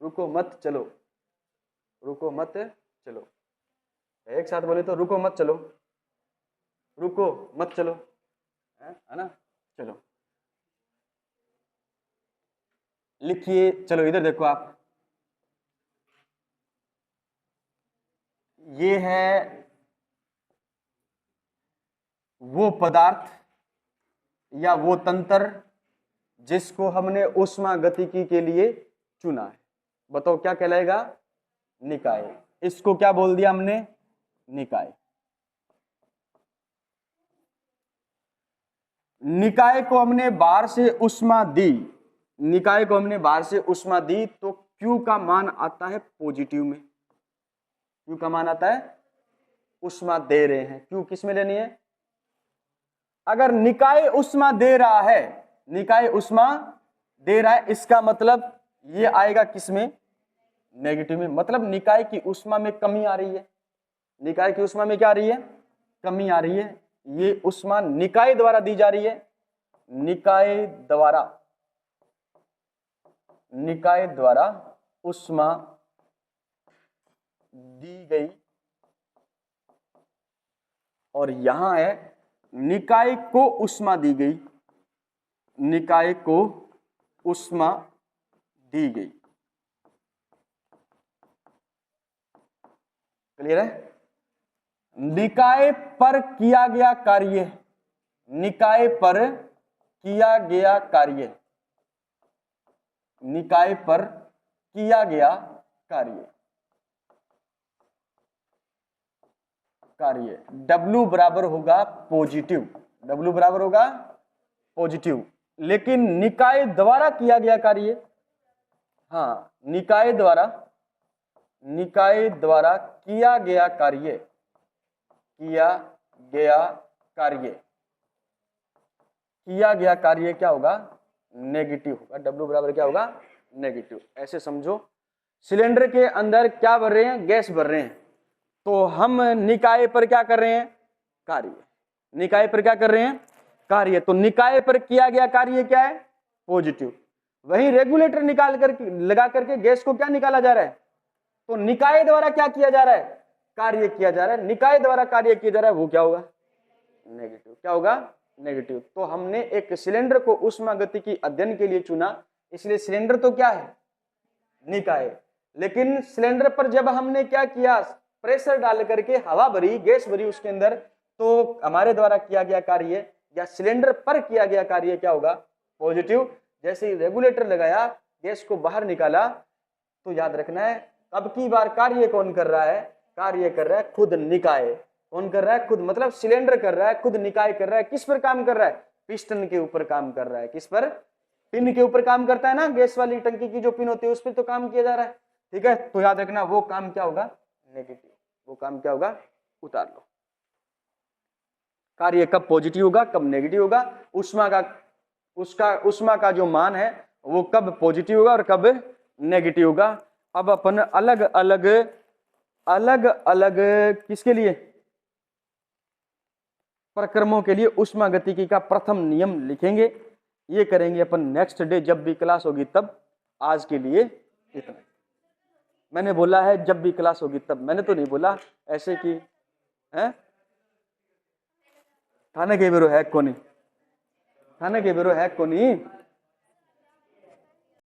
रुको मत चलो, रुको मत चलो, एक साथ बोले तो रुको मत चलो, रुको मत चलो, है ना। चलो लिखिए, चलो इधर देखो आप, ये है वो पदार्थ या वो तंत्र जिसको हमने ऊष्मागतिकी के लिए चुना है। बताओ क्या कहलाएगा, निकाय। इसको क्या बोल दिया हमने, निकाय। निकाय को हमने बाहर से ऊष्मा दी, निकाय को हमने बाहर से ऊष्मा दी तो Q का मान आता है पॉजिटिव में, Q का मान आता है, ऊष्मा दे रहे हैं, Q किस में लेनी है, अगर निकाय ऊष्मा दे रहा है, निकाय ऊष्मा दे रहा है, इसका मतलब ये आएगा किसमें, नेगेटिव में, मतलब निकाय की ऊष्मा में कमी आ रही है, निकाय की ऊष्मा में क्या आ रही है, कमी आ रही है। ये ऊष्मा निकाय द्वारा दी जा रही है, निकाय द्वारा ऊष्मा दी गई, और यहां है निकाय को ऊष्मा दी गई, निकाय को ऊष्मा दी गई। क्लियर है। निकाय पर किया गया कार्य, निकाय पर किया गया कार्य, निकाय पर किया गया कार्य, कार्य W बराबर होगा पॉजिटिव, W बराबर होगा पॉजिटिव। लेकिन निकाय द्वारा किया गया कार्य, हाँ निकाय द्वारा किया गया कार्य, किया गया कार्य क्या होगा, नेगेटिव होगा, W बराबर क्या होगा, नेगेटिव। ऐसे समझो, सिलेंडर के अंदर क्या भर रहे हैं, गैस भर रहे हैं, तो हम निकाय पर क्या कर रहे हैं, कार्य, निकाय पर क्या कर रहे हैं, कार्य, तो निकाय पर किया गया कार्य क्या है, पॉजिटिव। वही रेगुलेटर निकाल कर लगा करके गैस को क्या निकाला जा रहा है, तो निकाय द्वारा क्या किया जा रहा है, कार्य किया जा रहा है, निकाय द्वारा कार्य किया जा रहा है, वो क्या होगा, नेगेटिव। क्या होगा, नेगेटिव। तो हमने एक सिलेंडर को ऊष्मागतिकी अध्ययन के लिए चुना, इसलिए सिलेंडर तो क्या है, निकाय। लेकिन सिलेंडर पर जब हमने क्या किया, प्रेशर डाल करके हवा भरी, गैस भरी उसके अंदर, तो हमारे द्वारा किया गया कार्य या सिलेंडर पर किया गया कार्य क्या होगा, पॉजिटिव। जैसे ही रेगुलेटर लगाया, गैस को बाहर निकाला, तो याद रखना है अब की बार कार्य कौन कर रहा है, कार्य कर रहा है खुद निकाय। कौन कर रहा है, खुद, मतलब सिलेंडर कर रहा है, खुद निकाय कर रहा है। किस पर काम कर रहा है, पिस्टन के ऊपर काम कर रहा है। किस पर, पिन के ऊपर काम करता है ना, गैस वाली टंकी की जो पिन होती है उस पर तो काम किया जा रहा है, ठीक है। तो याद रखना वो काम क्या होगा, नेगेटिव, वो काम क्या होगा, उतार लो। कार्य कब पॉजिटिव होगा, कब नेगेटिव होगा, उष्मा का जो मान है वो कब पॉजिटिव होगा और कब नेगेटिव होगा। अब अपन अलग अलग किसके लिए, प्रक्रमों के लिए उष्मागतिकी का प्रथम नियम लिखेंगे। ये करेंगे अपन नेक्स्ट डे जब भी क्लास होगी तब। आज के लिए इतना। मैंने बोला है जब भी क्लास होगी तब, मैंने तो नहीं बोला ऐसे कि है थाने के बेरो है कोनी, थाने के बेरो है कोनी।